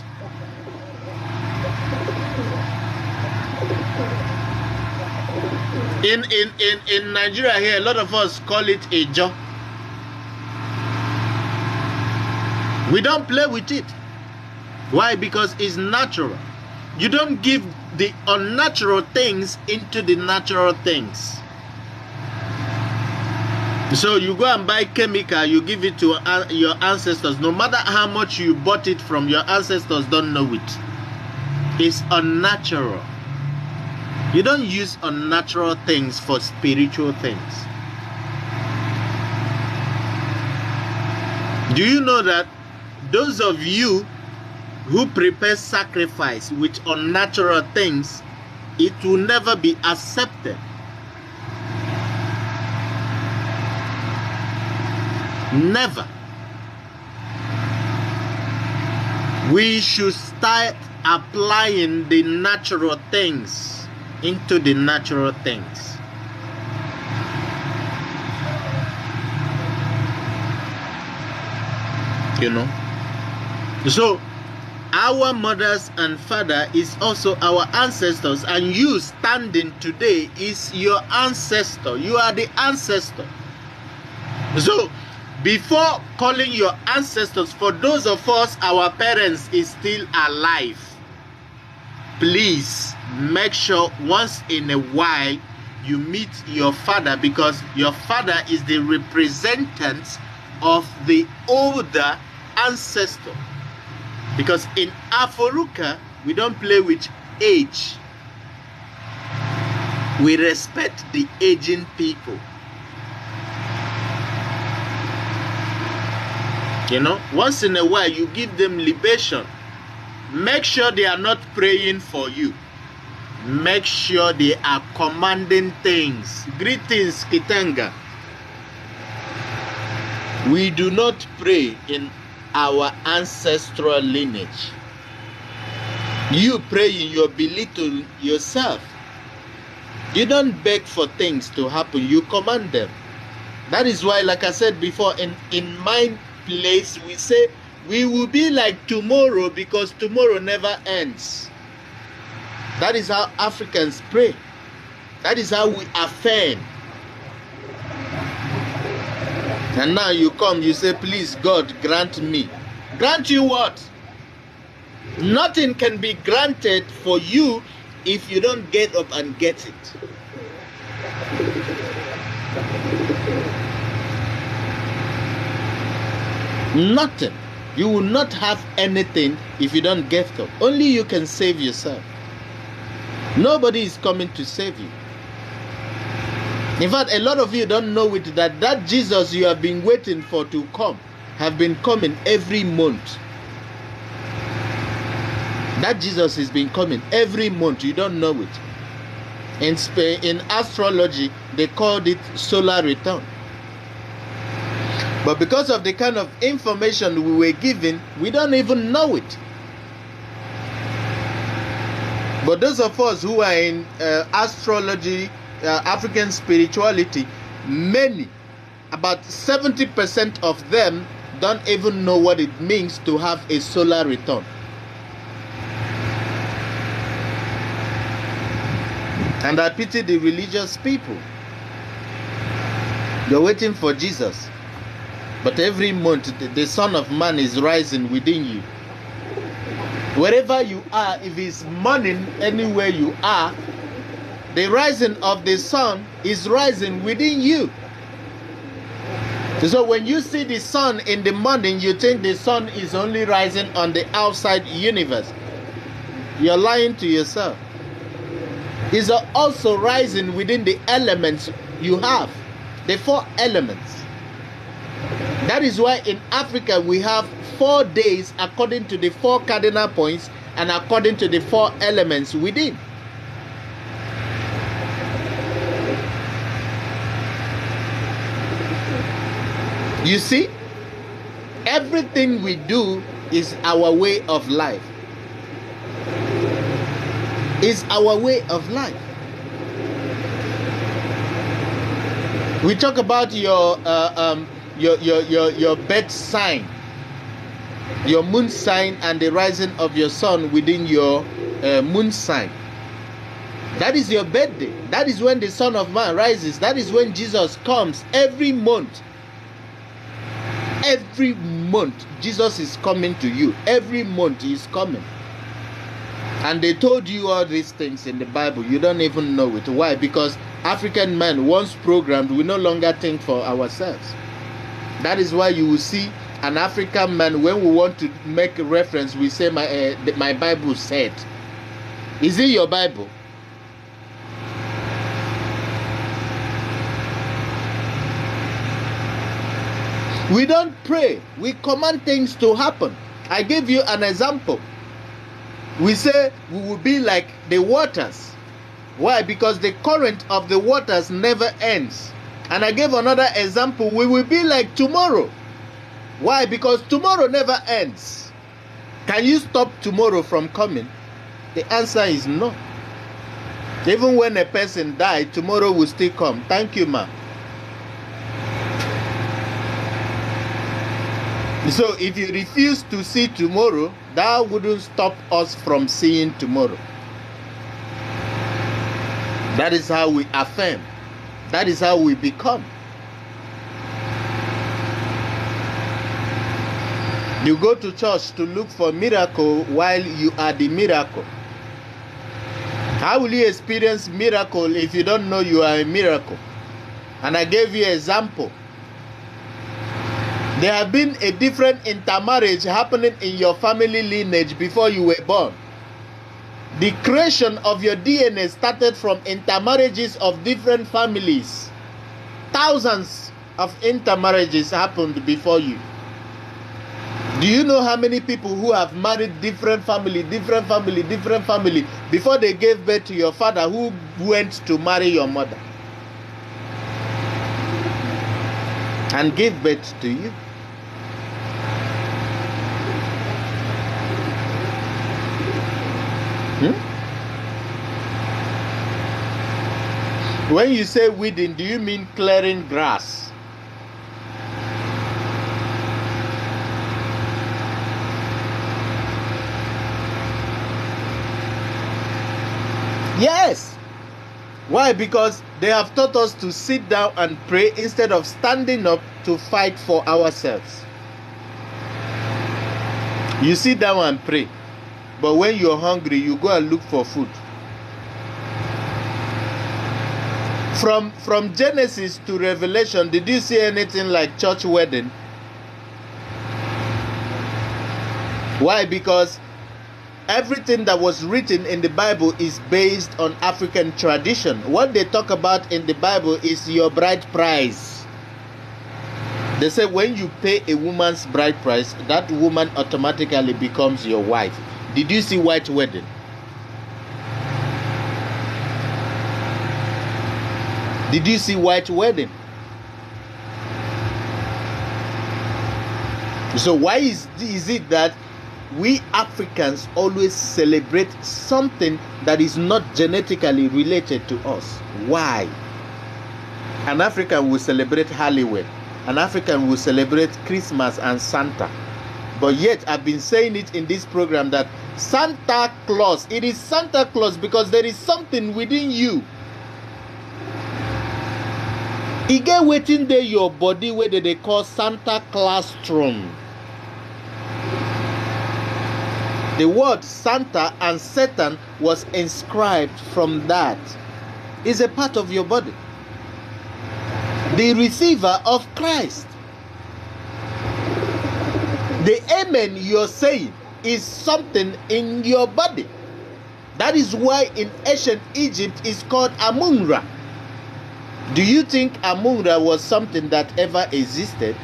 In Nigeria here, a lot of us call it a job. We don't play with it. Why? Because it's natural. You don't give the unnatural things into the natural things. So you go and buy chemical, you give it to your ancestors. No matter how much you bought it from, your ancestors don't know it. It's unnatural. You don't use unnatural things for spiritual things. Do you know that those of you who prepare sacrifice with unnatural things, it will never be accepted? Never. We should start applying the natural things into the natural things. You know? So, our mothers and father is also our ancestors, and you standing today is your ancestor. You are the ancestor. So, before calling your ancestors, for those of us, our parents is still alive, please make sure once in a while you meet your father, because your father is the representative of the older ancestor. Because in Aforuka, we don't play with age. We respect the aging people. You know, once in a while you give them libation. Make sure they are not praying for you. Make sure they are commanding things. Greetings, Kitanga. We do not pray in our ancestral lineage. You pray in your belittle yourself. You don't beg for things to happen, you command them. That is why, like I said before, in my place we say we will be like tomorrow, because tomorrow never ends. That is how Africans pray. That is how we affirm. And now you come, you say, please God, grant me. Grant you what? Nothing can be granted for you if you don't get up and get it. Nothing. You will not have anything if you don't get up. Only you can save yourself. Nobody is coming to save you. In fact, a lot of you don't know it, that Jesus you have been waiting for to come have been coming every month. That Jesus has been coming every month. You don't know it. In Spain, in astrology, they called it solar return. But because of the kind of information we were given, we don't even know it. But those of us who are in astrology, African spirituality, many, about 70% of them don't even know what it means to have a solar return. And I pity the religious people. You're waiting for Jesus. But every month, the Son of Man is rising within you. Wherever you are, if it's morning, anywhere you are, the rising of the sun is rising within you. So when you see the sun in the morning, you think the sun is only rising on the outside universe. You're lying to yourself. It's also rising within the elements you have, the 4 elements. That is why in Africa we have 4 days according to the 4 cardinal points and according to the 4 elements within. You see, everything we do is our way of life. Is our way of life. We talk about your birth sign, your moon sign, and the rising of your sun within your moon sign. That is your birthday. That is when the Son of Man rises. That is when Jesus comes every month. Every month, Jesus is coming to you. Every month, He is coming. And they told you all these things in the Bible. You don't even know it. Why? Because African men, once programmed, we no longer think for ourselves. That is why you will see an African man, when we want to make a reference, we say, my Bible said. Is it your Bible? We don't pray. We command things to happen. I give you an example. We say we will be like the waters. Why? Because the current of the waters never ends. And I gave another example. We will be like tomorrow. Why? Because tomorrow never ends. Can you stop tomorrow from coming? The answer is no. Even when a person dies, tomorrow will still come. Thank you, ma'am. So if you refuse to see tomorrow, that wouldn't stop us from seeing tomorrow. That is how we affirm. That is how we become. You go to church to look for miracle while you are the miracle. How will you experience miracle if you don't know you are a miracle? And I gave you an example. There have been a different intermarriage happening in your family lineage before you were born. The creation of your DNA started from intermarriages of different families. Thousands of intermarriages happened before you. Do you know how many people who have married different family before they gave birth to your father, who went to marry your mother and gave birth to you? When you say weeding, do you mean clearing grass? Yes. Why? Because they have taught us to sit down and pray instead of standing up to fight for ourselves. You sit down and pray, but when you're hungry, you go and look for food. From Genesis to Revelation, did you see anything like church wedding? Why? Because everything that was written in the Bible is based on African tradition. What they talk about in the Bible is your bride price. They say when you pay a woman's bride price, that woman automatically becomes your wife. Did you see white wedding? Did you see white wedding? So why is it that we Africans always celebrate something that is not genetically related to us? Why? An African will celebrate Halloween. An African will celebrate Christmas and Santa. But yet I've been saying it in this program that Santa Claus, it is Santa Claus because there is something within you. E get wetin dey your body wey they call Santa Claustrum. The word Santa and Satan was inscribed from that. It's a part of your body. The receiver of Christ. The amen you're saying is something in your body. That is why in ancient Egypt it's called Amun-Ra. Do you think Amun-Ra was something that ever existed?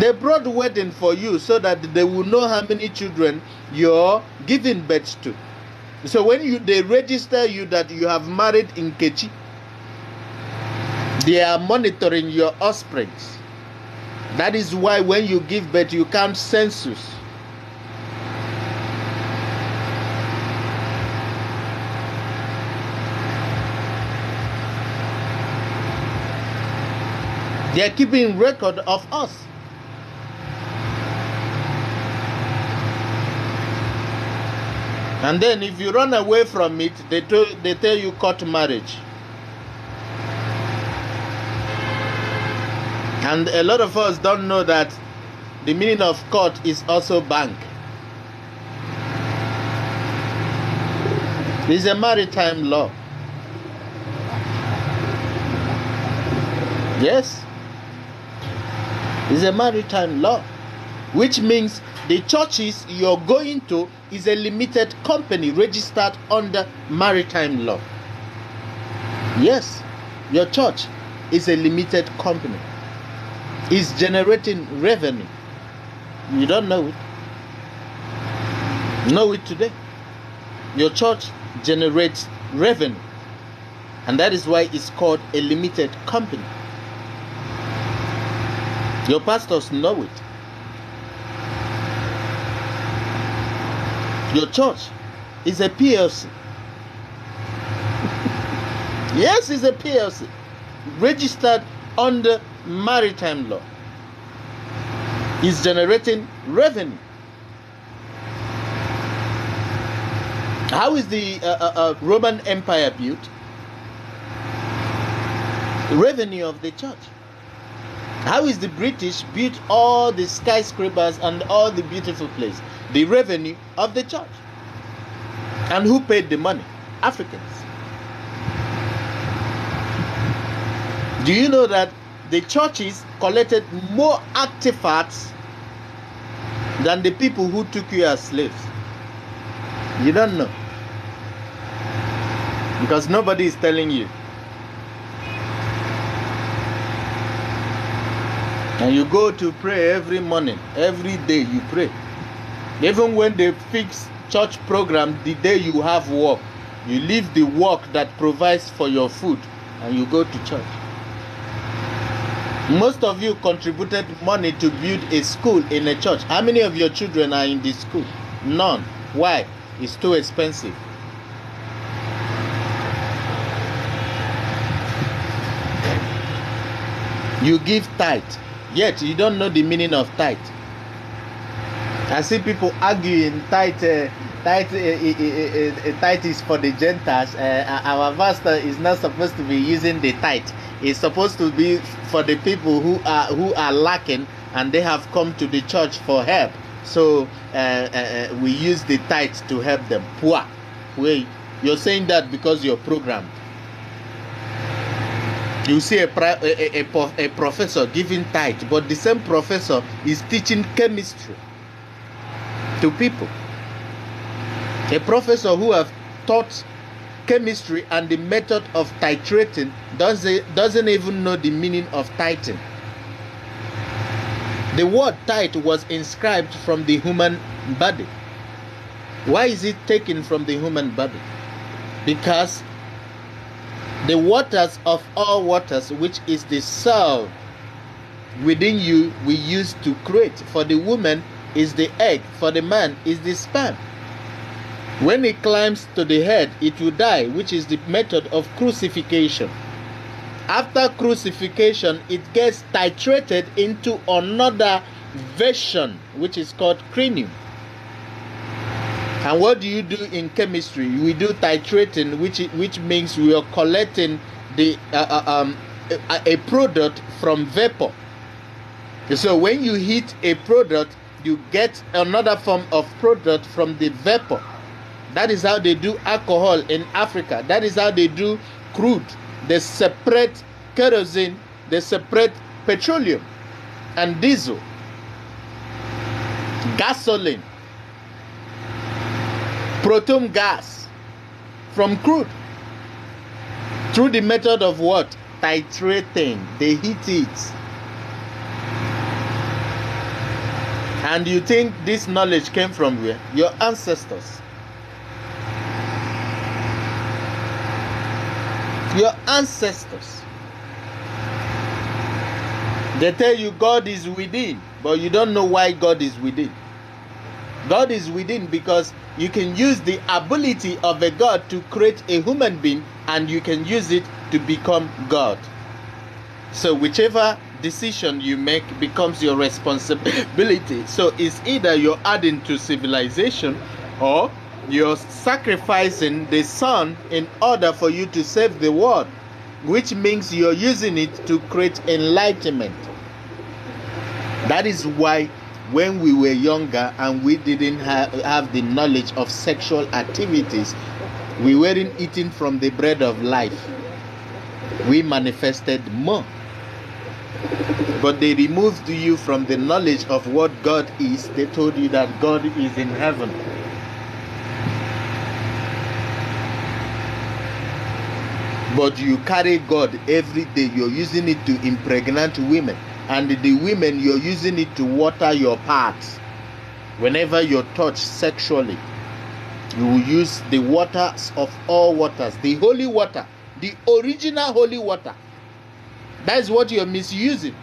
They brought wedding for you so that they will know how many children you're giving birth to. So when they register you that you have married Nkechi, they are monitoring your offsprings. That is why when you give birth, you count census. They are keeping record of us. And then if you run away from it, they tell you court marriage. And a lot of us don't know that the meaning of court is also bank. It's a maritime law. Yes. It's a maritime law. Which means the churches you're going to is a limited company registered under maritime law. Yes. Your church is a limited company. Is generating revenue. You don't know it. Know it today. Your church generates revenue. And that is why it's called a limited company. Your pastors know it. Your church is a PLC. Yes, it's a PLC. Registered under maritime law. Is generating revenue. How is the Roman Empire built? Revenue of the church. How is the British built all the skyscrapers and all the beautiful places? The revenue of the church. And who paid the money? Africans. Do you know that the churches collected more artifacts than the people who took you as slaves? You don't know. Because nobody is telling you. And you go to pray every morning, every day you pray. Even when they fix church program, the day you have work, you leave the work that provides for your food and you go to church. Most of you contributed money to build a school in a church. How many of your children are in this school? None. Why? It's too expensive. You give tithe, yet you don't know the meaning of tithe. I see people arguing tithe is for the Gentiles. Our pastor is not supposed to be using the tithe. It's supposed to be for the people who are lacking and they have come to the church for help. So we use the tithe to help them. Poor. Wait, you're saying that because you're programmed. You see a professor giving tithe, but the same professor is teaching chemistry to people. A professor who have taught chemistry and the method of titrating doesn't even know the meaning of tithing. The word tithe was inscribed from the human body. Why is it taken from the human body? Because the waters of all waters, which is the soul within you, we use to create. For the woman is the egg, for the man is the sperm. When it climbs to the head, it will die, which is the method of crucifixion. After crucifixion, it gets titrated into another version, which is called cranium. And what do you do in chemistry? We do titrating, which means we are collecting the a product from vapor. So when you heat a product, you get another form of product from the vapor. That is how they do alcohol in Africa. That is how they do crude. They separate kerosene, they separate petroleum and diesel, gasoline, proton gas from crude through the method of what? Titrating. They heat it. And you think this knowledge came from where? Your ancestors. Your ancestors. They tell you God is within, but you don't know why God is within. God is within because you can use the ability of a God to create a human being, and you can use it to become God. So whichever decision you make becomes your responsibility. So it's either you're adding to civilization, or you're sacrificing the sun in order for you to save the world, which means you're using it to create enlightenment. That is why when we were younger and we didn't have the knowledge of sexual activities, we weren't eating from the bread of life. We manifested more. But they removed you from the knowledge of what God is. They told you that God is in heaven. But you carry God every day. You're using it to impregnate women. And the women, you're using it to water your parts. Whenever you're touched sexually, you will use the waters of all waters. The holy water. The original holy water. That is what you're misusing.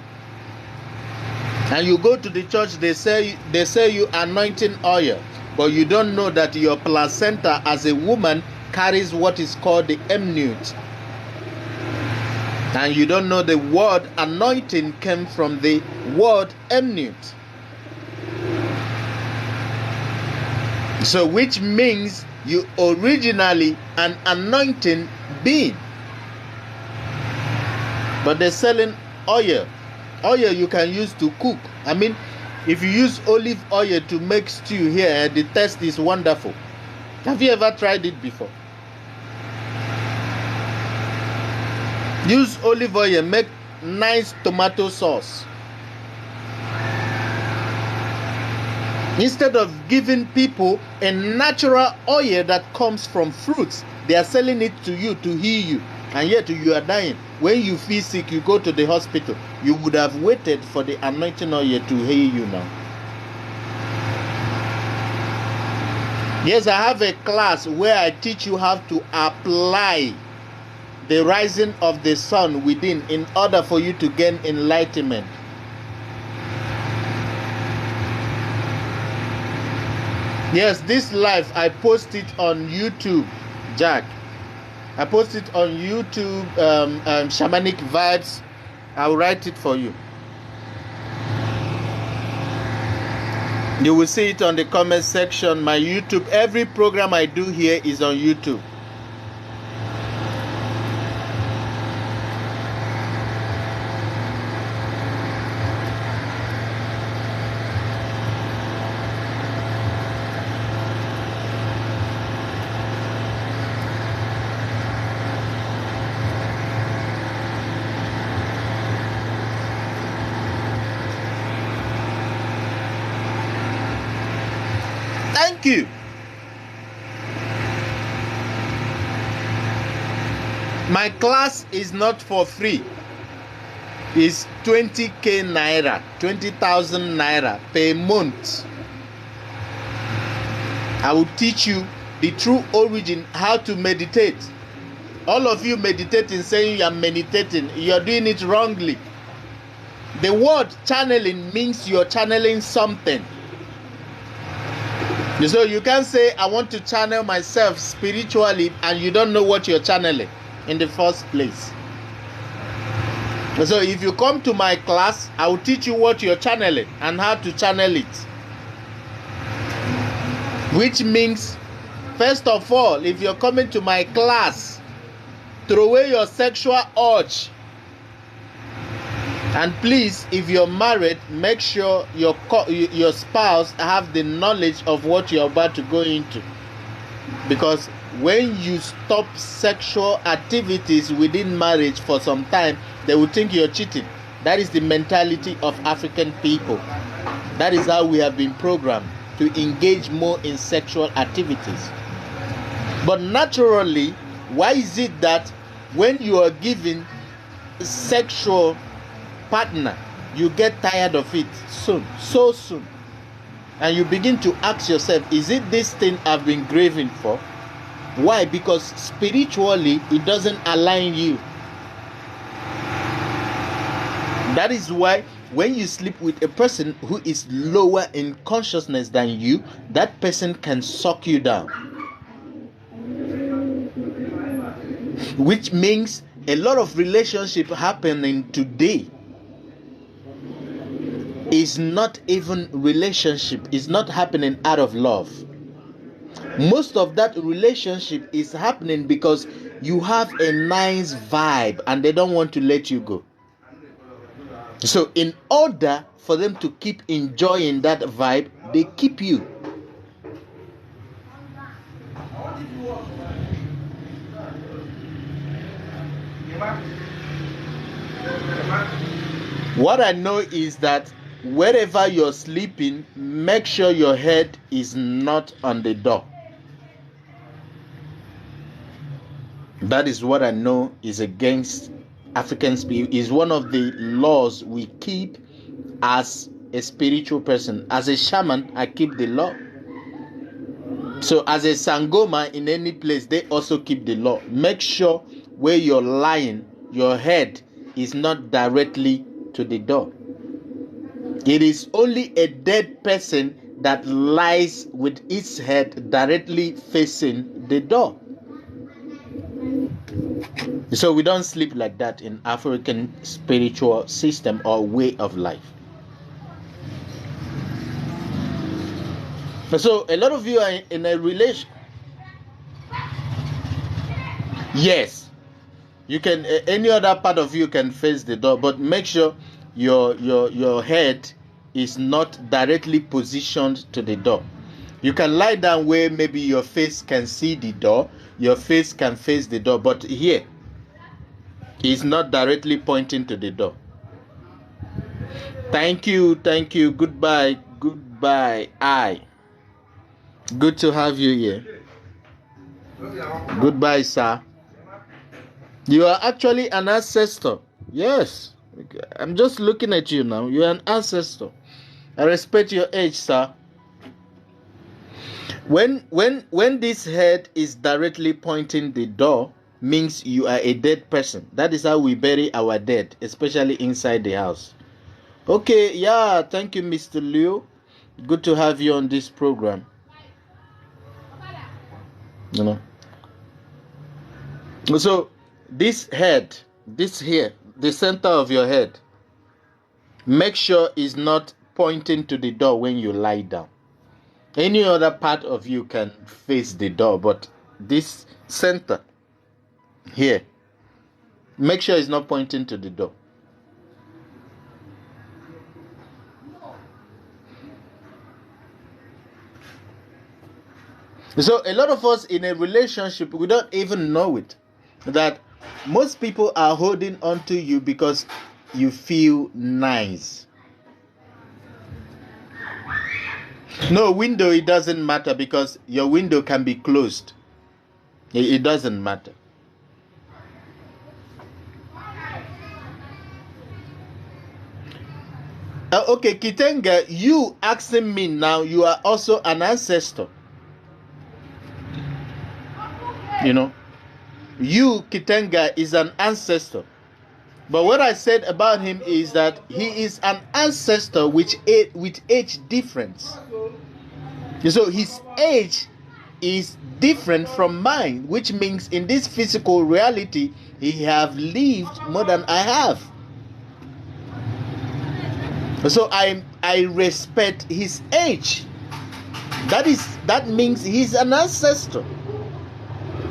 And you go to the church, they say you anointing oil. But you don't know that your placenta as a woman carries what is called the emnute. And you don't know the word anointing came from the word emnute. So which means you originally an anointing being. But they're selling oil. Oil you can use to cook. I mean, if you use olive oil to make stew here, the taste is wonderful. Have you ever tried it before? Use olive oil, make nice tomato sauce. Instead of giving people a natural oil that comes from fruits, they are selling it to you to heal you. And yet you are dying. When you feel sick, you go to the hospital. You would have waited for the anointing oil to heal you now. Yes, I have a class where I teach you how to apply the rising of the sun within in order for you to gain enlightenment. Yes, this live, I post it on YouTube, Jack. I post it on YouTube, Shamanic Vibes. I'll write it for you. You will see it on the comment section. My YouTube, every program I do here is on YouTube. Thank you. My class is not for free. It's 20k naira, 20,000 naira per month. I will teach you the true origin, how to meditate. All of you meditating, saying you are meditating, you are doing it wrongly. The word channeling means you're channeling something. So you can't say, I want to channel myself spiritually, and you don't know what you're channeling in the first place. So if you come to my class, I will teach you what you're channeling and how to channel it. Which means, first of all, if you're coming to my class, throw away your sexual urge. And please, if you're married, make sure your spouse have the knowledge of what you're about to go into. Because when you stop sexual activities within marriage for some time, they will think you're cheating. That is the mentality of African people. That is how we have been programmed to engage more in sexual activities. But naturally, why is it that when you are given sexual partner, you get tired of it so soon? And you begin to ask yourself, is it this thing I've been craving for? Why? Because spiritually, it doesn't align you. That is why when you sleep with a person who is lower in consciousness than you, that person can suck you down. Which means a lot of relationship happening today is not even relationship, is not happening out of love. Most of that relationship is happening because you have a nice vibe and they don't want to let you go. So in order for them to keep enjoying that vibe, they keep you. What I know is that wherever you're sleeping, make sure your head is not on the door. That is what I know is against African spirit, is one of the laws we keep as a spiritual person. As a shaman, I keep the law. So as a Sangoma in any place, they also keep the law. Make sure where you're lying, your head is not directly to the door. It is only a dead person that lies with its head directly facing the door. So we don't sleep like that in African spiritual system or way of life. So a lot of you are in a relation. Yes, you can. Any other part of you can face the door, but make sure your head is not directly positioned to the door. You can lie down where maybe your face can see the door, your face can face the door, but here is not directly pointing to the door. Thank you. Goodbye. Good to have you here. Goodbye, sir. You are actually an ancestor. Yes. I'm just looking at you now. You are an ancestor. I respect your age, sir. When this head is directly pointing the door, means you are a dead person. That is how we bury our dead, especially inside the house. Okay, yeah, thank you, Mr. Liu. Good to have you on this program. So this head, this here, the center of your head, make sure is not pointing to the door when you lie down. Any other part of you can face the door, but this center here, make sure it's not pointing to the door. So a lot of us in a relationship, we don't even know it, that most people are holding on to you because you feel nice. No, window, it doesn't matter because your window can be closed. It doesn't matter. Okay, Kitenga, you asking me now, you are also an ancestor. You, Kitenga, is an ancestor. But what I said about him is that he is an ancestor with age difference. So his age is different from mine, which means in this physical reality, he have lived more than I have. So I respect his age. That means he's an ancestor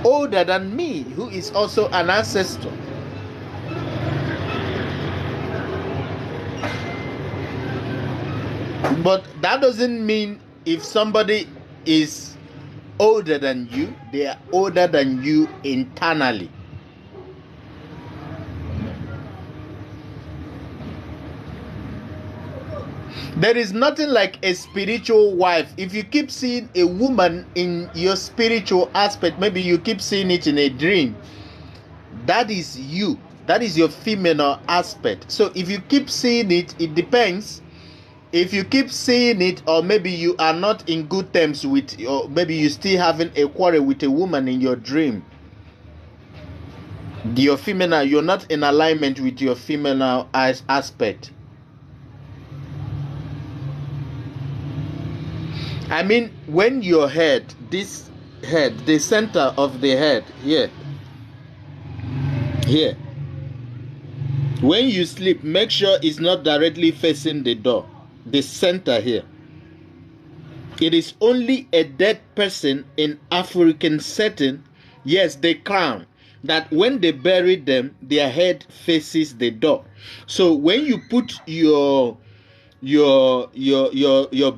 older than me, who is also an ancestor. But that doesn't mean if somebody is older than you, they are older than you internally. There is nothing like a spiritual wife. If you keep seeing a woman in your spiritual aspect, maybe you keep seeing it in a dream, that is you. That is your female aspect. So if you keep seeing it, it depends. If you keep seeing it, or maybe you are not in good terms with, or maybe you still having a quarrel with a woman in your dream, your female, you're not in alignment with your female aspect. I mean, when your head, this head, the center of the head, here, when you sleep, make sure it's not directly facing the door, the center here. It is only a dead person in African setting, yes, the crown, that when they bury them, their head faces the door. So when you put your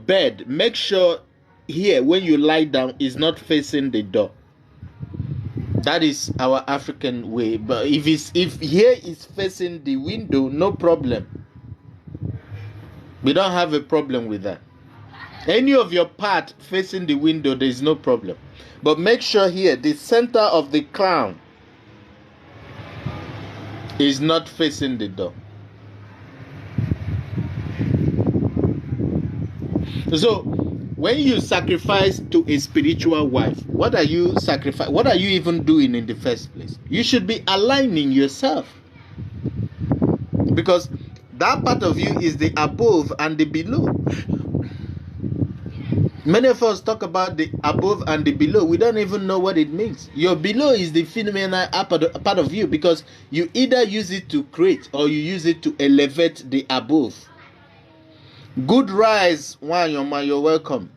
bed, make sure here when you lie down is not facing the door. That is our African way. But if here is facing the window, no problem. We don't have a problem with that. Any of your part facing the window, there is no problem. But make sure here the center of the crown is not facing the door. So when you sacrifice to a spiritual wife, what are you sacrificing? What are you even doing in the first place? You should be aligning yourself, because that part of you is the above and the below. Many of us talk about the above and the below. We don't even know what it means. Your below is the phenomenal part of you, because you either use it to create or you use it to elevate the above. Good rise, Wanyoma, you're welcome.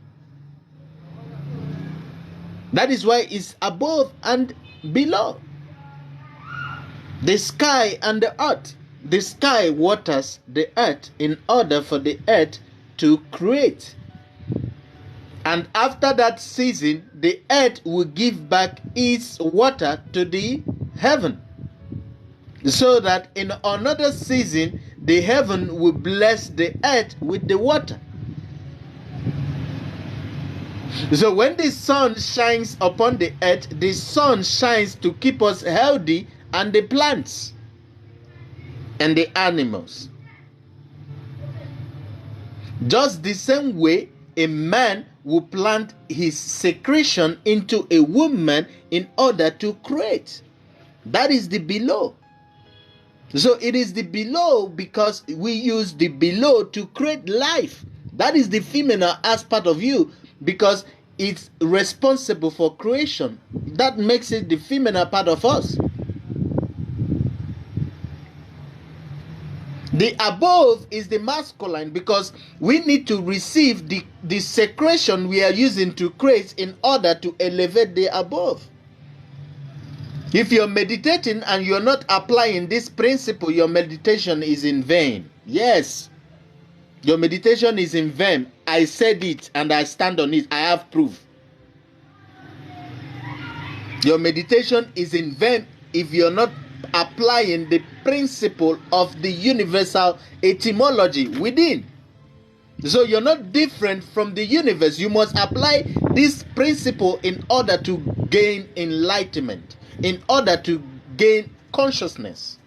That is why it's above and below. The sky and the earth. The sky waters the earth in order for the earth to create. And after that season, the earth will give back its water to the heaven. So that in another season, the heaven will bless the earth with the water. So when the sun shines upon the earth, the sun shines to keep us healthy, and the plants and the animals. Just the same way, a man will plant his secretion into a woman in order to create. That is the below. So it is the below because we use the below to create life. That is the female aspect of you, because it's responsible for creation. That makes it the female part of us. The above is the masculine, because we need to receive the secretion we are using to create in order to elevate the above. If you're meditating and you're not applying this principle, your meditation is in vain. Yes, your meditation is in vain. I said it and I stand on it. I have proof. Your meditation is in vain if you're not applying the principle of the universal etymology within. So you're not different from the universe. You must apply this principle in order to gain enlightenment, in order to gain consciousness.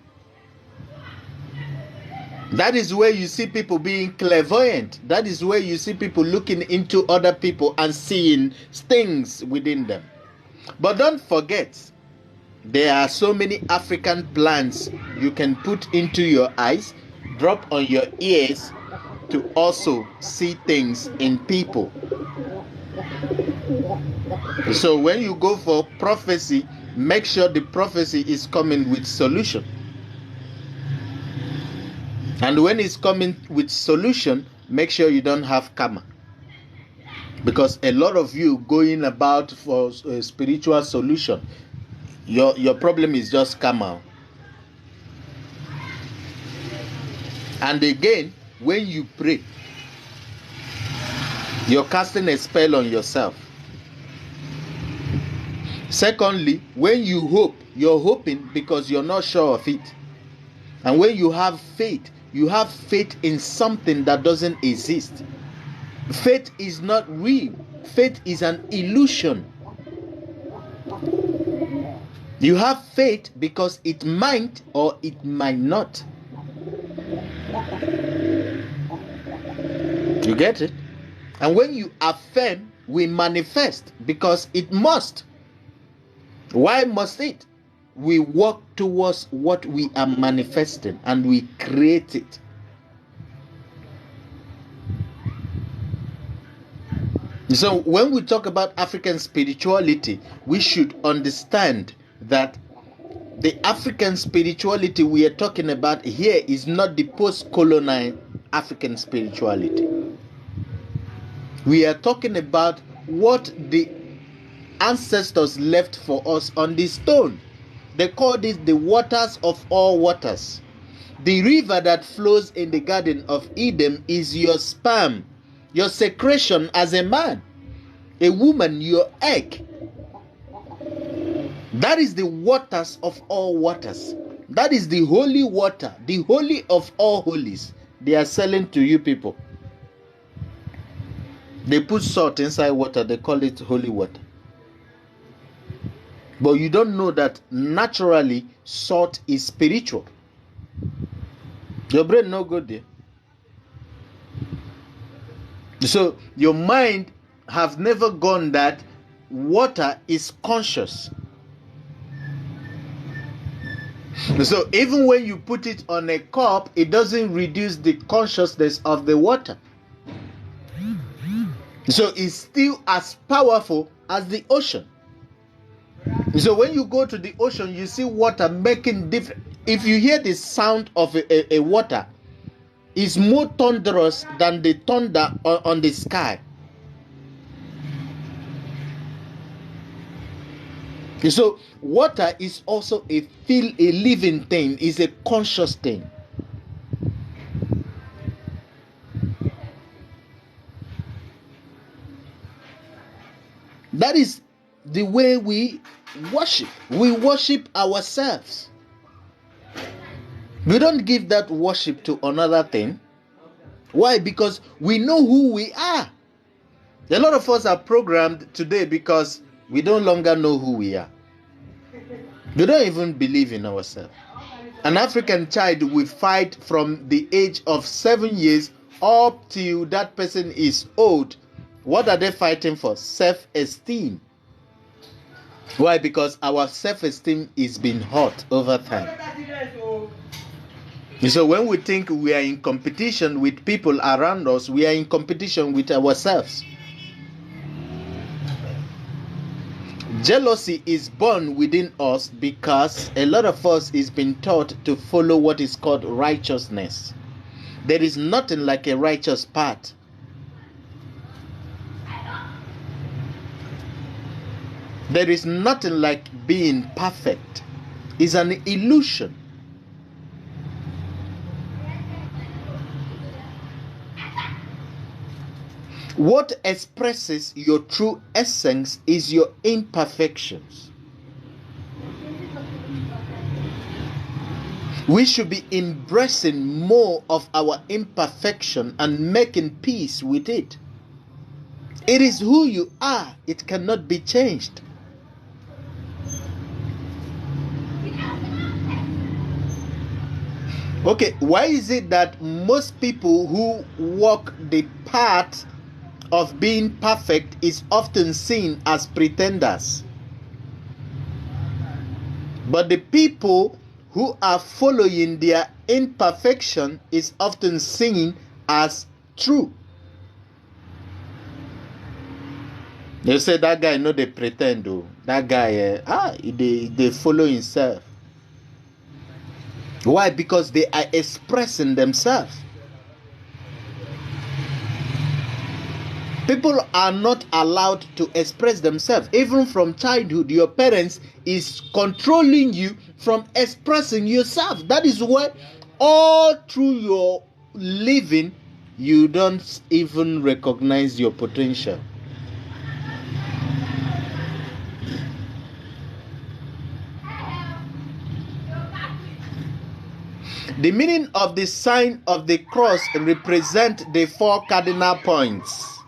That is where you see people being clairvoyant. That is where you see people looking into other people and seeing things within them. But don't forget, there are so many African plants you can put into your eyes, drop on your ears, to also see things in people. So when you go for prophecy, make sure the prophecy is coming with solution. And when it's coming with solution, make sure you don't have karma. Because a lot of you going about for a spiritual solution, your problem is just karma. And again, when you pray, You're casting a spell on yourself. Secondly, when you hope, you're hoping because you're not sure of it. And when you have faith in something that doesn't exist. Faith is not real. Faith is an illusion. You have faith because it might or it might not. You get it? And when you affirm, we manifest because it must. Why must it? We work towards what we are manifesting and we create it. So when we talk about African spirituality, we should understand that the African spirituality we are talking about here is not the post-colonial African spirituality. We are talking about what the ancestors left for us on the stone. They call this the waters of all waters. The river that flows in the Garden of Eden is your sperm, your secretion as a man, a woman, your egg. That is the waters of all waters. That is the holy water, the holy of all holies. They are selling to you people. They put salt inside water, they call it holy water. But you don't know that naturally salt is spiritual. Your brain no go there. So your mind have never gone that water is conscious. So even when you put it on a cup, it doesn't reduce the consciousness of the water. So it's still as powerful as the ocean. So when you go to the ocean, you see water making different. If you hear the sound of a water, it's more thunderous than the thunder on the sky. So water is also a living thing, is a conscious thing. That is the way we worship. We worship ourselves. We don't give that worship to another thing. Why? Because we know who we are. A lot of us are programmed today because we no longer know who we are. We don't even believe in ourselves. An African child will fight from the age of 7 years up till that person is old. What are they fighting for? Self-esteem. Why? Because our self-esteem is being hurt over time. So when we think we are in competition with people around us, we are in competition with ourselves. Jealousy is born within us because a lot of us is being taught to follow what is called righteousness. There is nothing like a righteous path. There is nothing like being perfect. It's an illusion. What expresses your true essence is your imperfections. We should be embracing more of our imperfection and making peace with it. It is who you are. It cannot be changed. Okay, why is it that most people who walk the path of being perfect is often seen as pretenders? But the people who are following their imperfection is often seen as true. They say that guy no they pretend though. That guy they follow himself. Why? Because they are expressing themselves. People are not allowed to express themselves. Even from childhood, your parents is controlling you from expressing yourself. That is why all through your living, you don't even recognize your potential. The meaning of the sign of the cross represents the 4 cardinal points.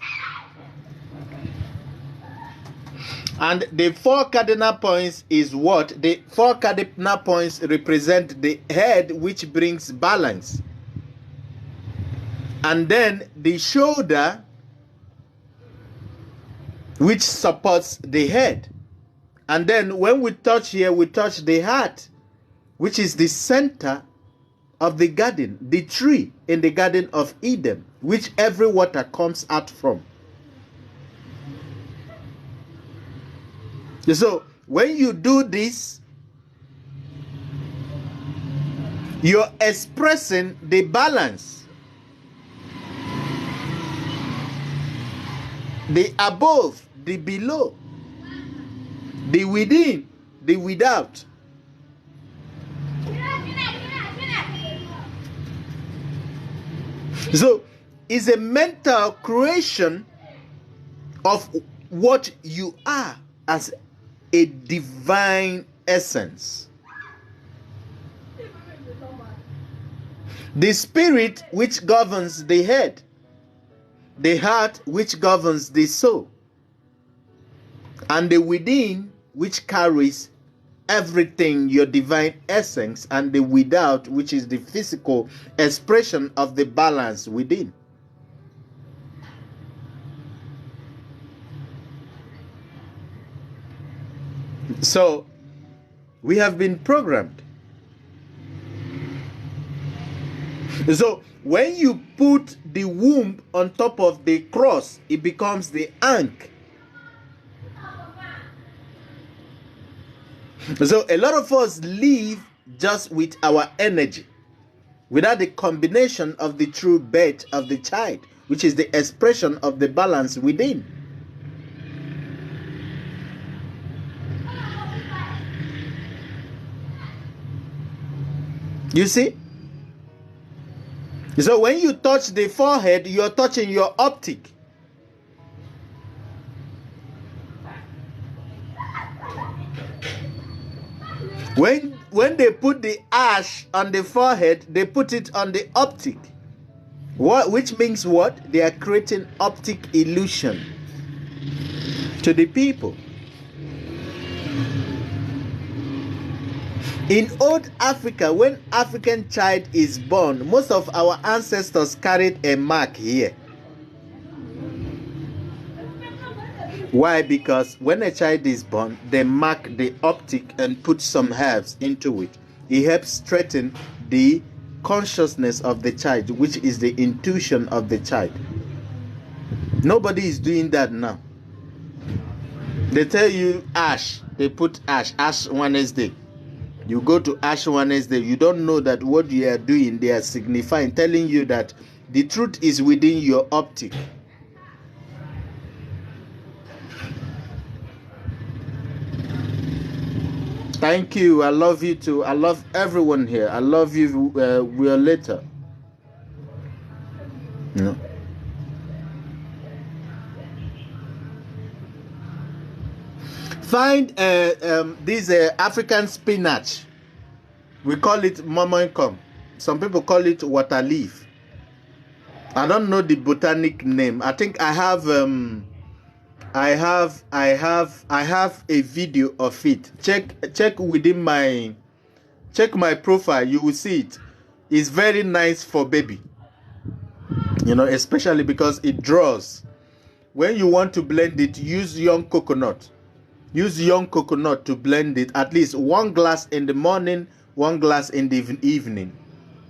And the 4 cardinal points is what? The 4 cardinal points represent the head, which brings balance. And then the shoulder, which supports the head. And then when we touch here, we touch the heart, which is the center of the garden, the tree in the Garden of Eden, which every water comes out from. So when you do this, you're expressing the balance, the above, the below, the within, the without. So it's a mental creation of what you are as a divine essence. The spirit which governs the head, the heart which governs the soul, and the within which carries everything, your divine essence, and the without, which is the physical expression of the balance within. So we have been programmed. So when you put the womb on top of the cross, it becomes the ankh. So a lot of us live just with our energy, without the combination of the true birth of the child, which is the expression of the balance within. You see? So when you touch the forehead, you're touching your optic. When they put the ash on the forehead, they put it on the optic. Which means what? They are creating optic illusion to the people. In old Africa, when African child is born, most of our ancestors carried a mark here. Why? Because when a child is born, they mark the optic and put some herbs into it. It helps strengthen the consciousness of the child, which is the intuition of the child. Nobody is doing that now. They tell you ash, they put Ash Wednesday. You go to Ash Wednesday, you don't know that what you are doing, they are signifying, telling you that the truth is within your optic. Thank you. I love you too. I love everyone here. I love you. We'll later. No. Find this African spinach. We call it momoinkom. Some people call it water leaf. I don't know the botanic name. I think I have a video of it. Check within my profile. You will see it. It's very nice for baby. You know, especially because it draws. When you want to blend it, use young coconut. Use young coconut to blend it. At least 1 glass in the morning, 1 glass in the evening.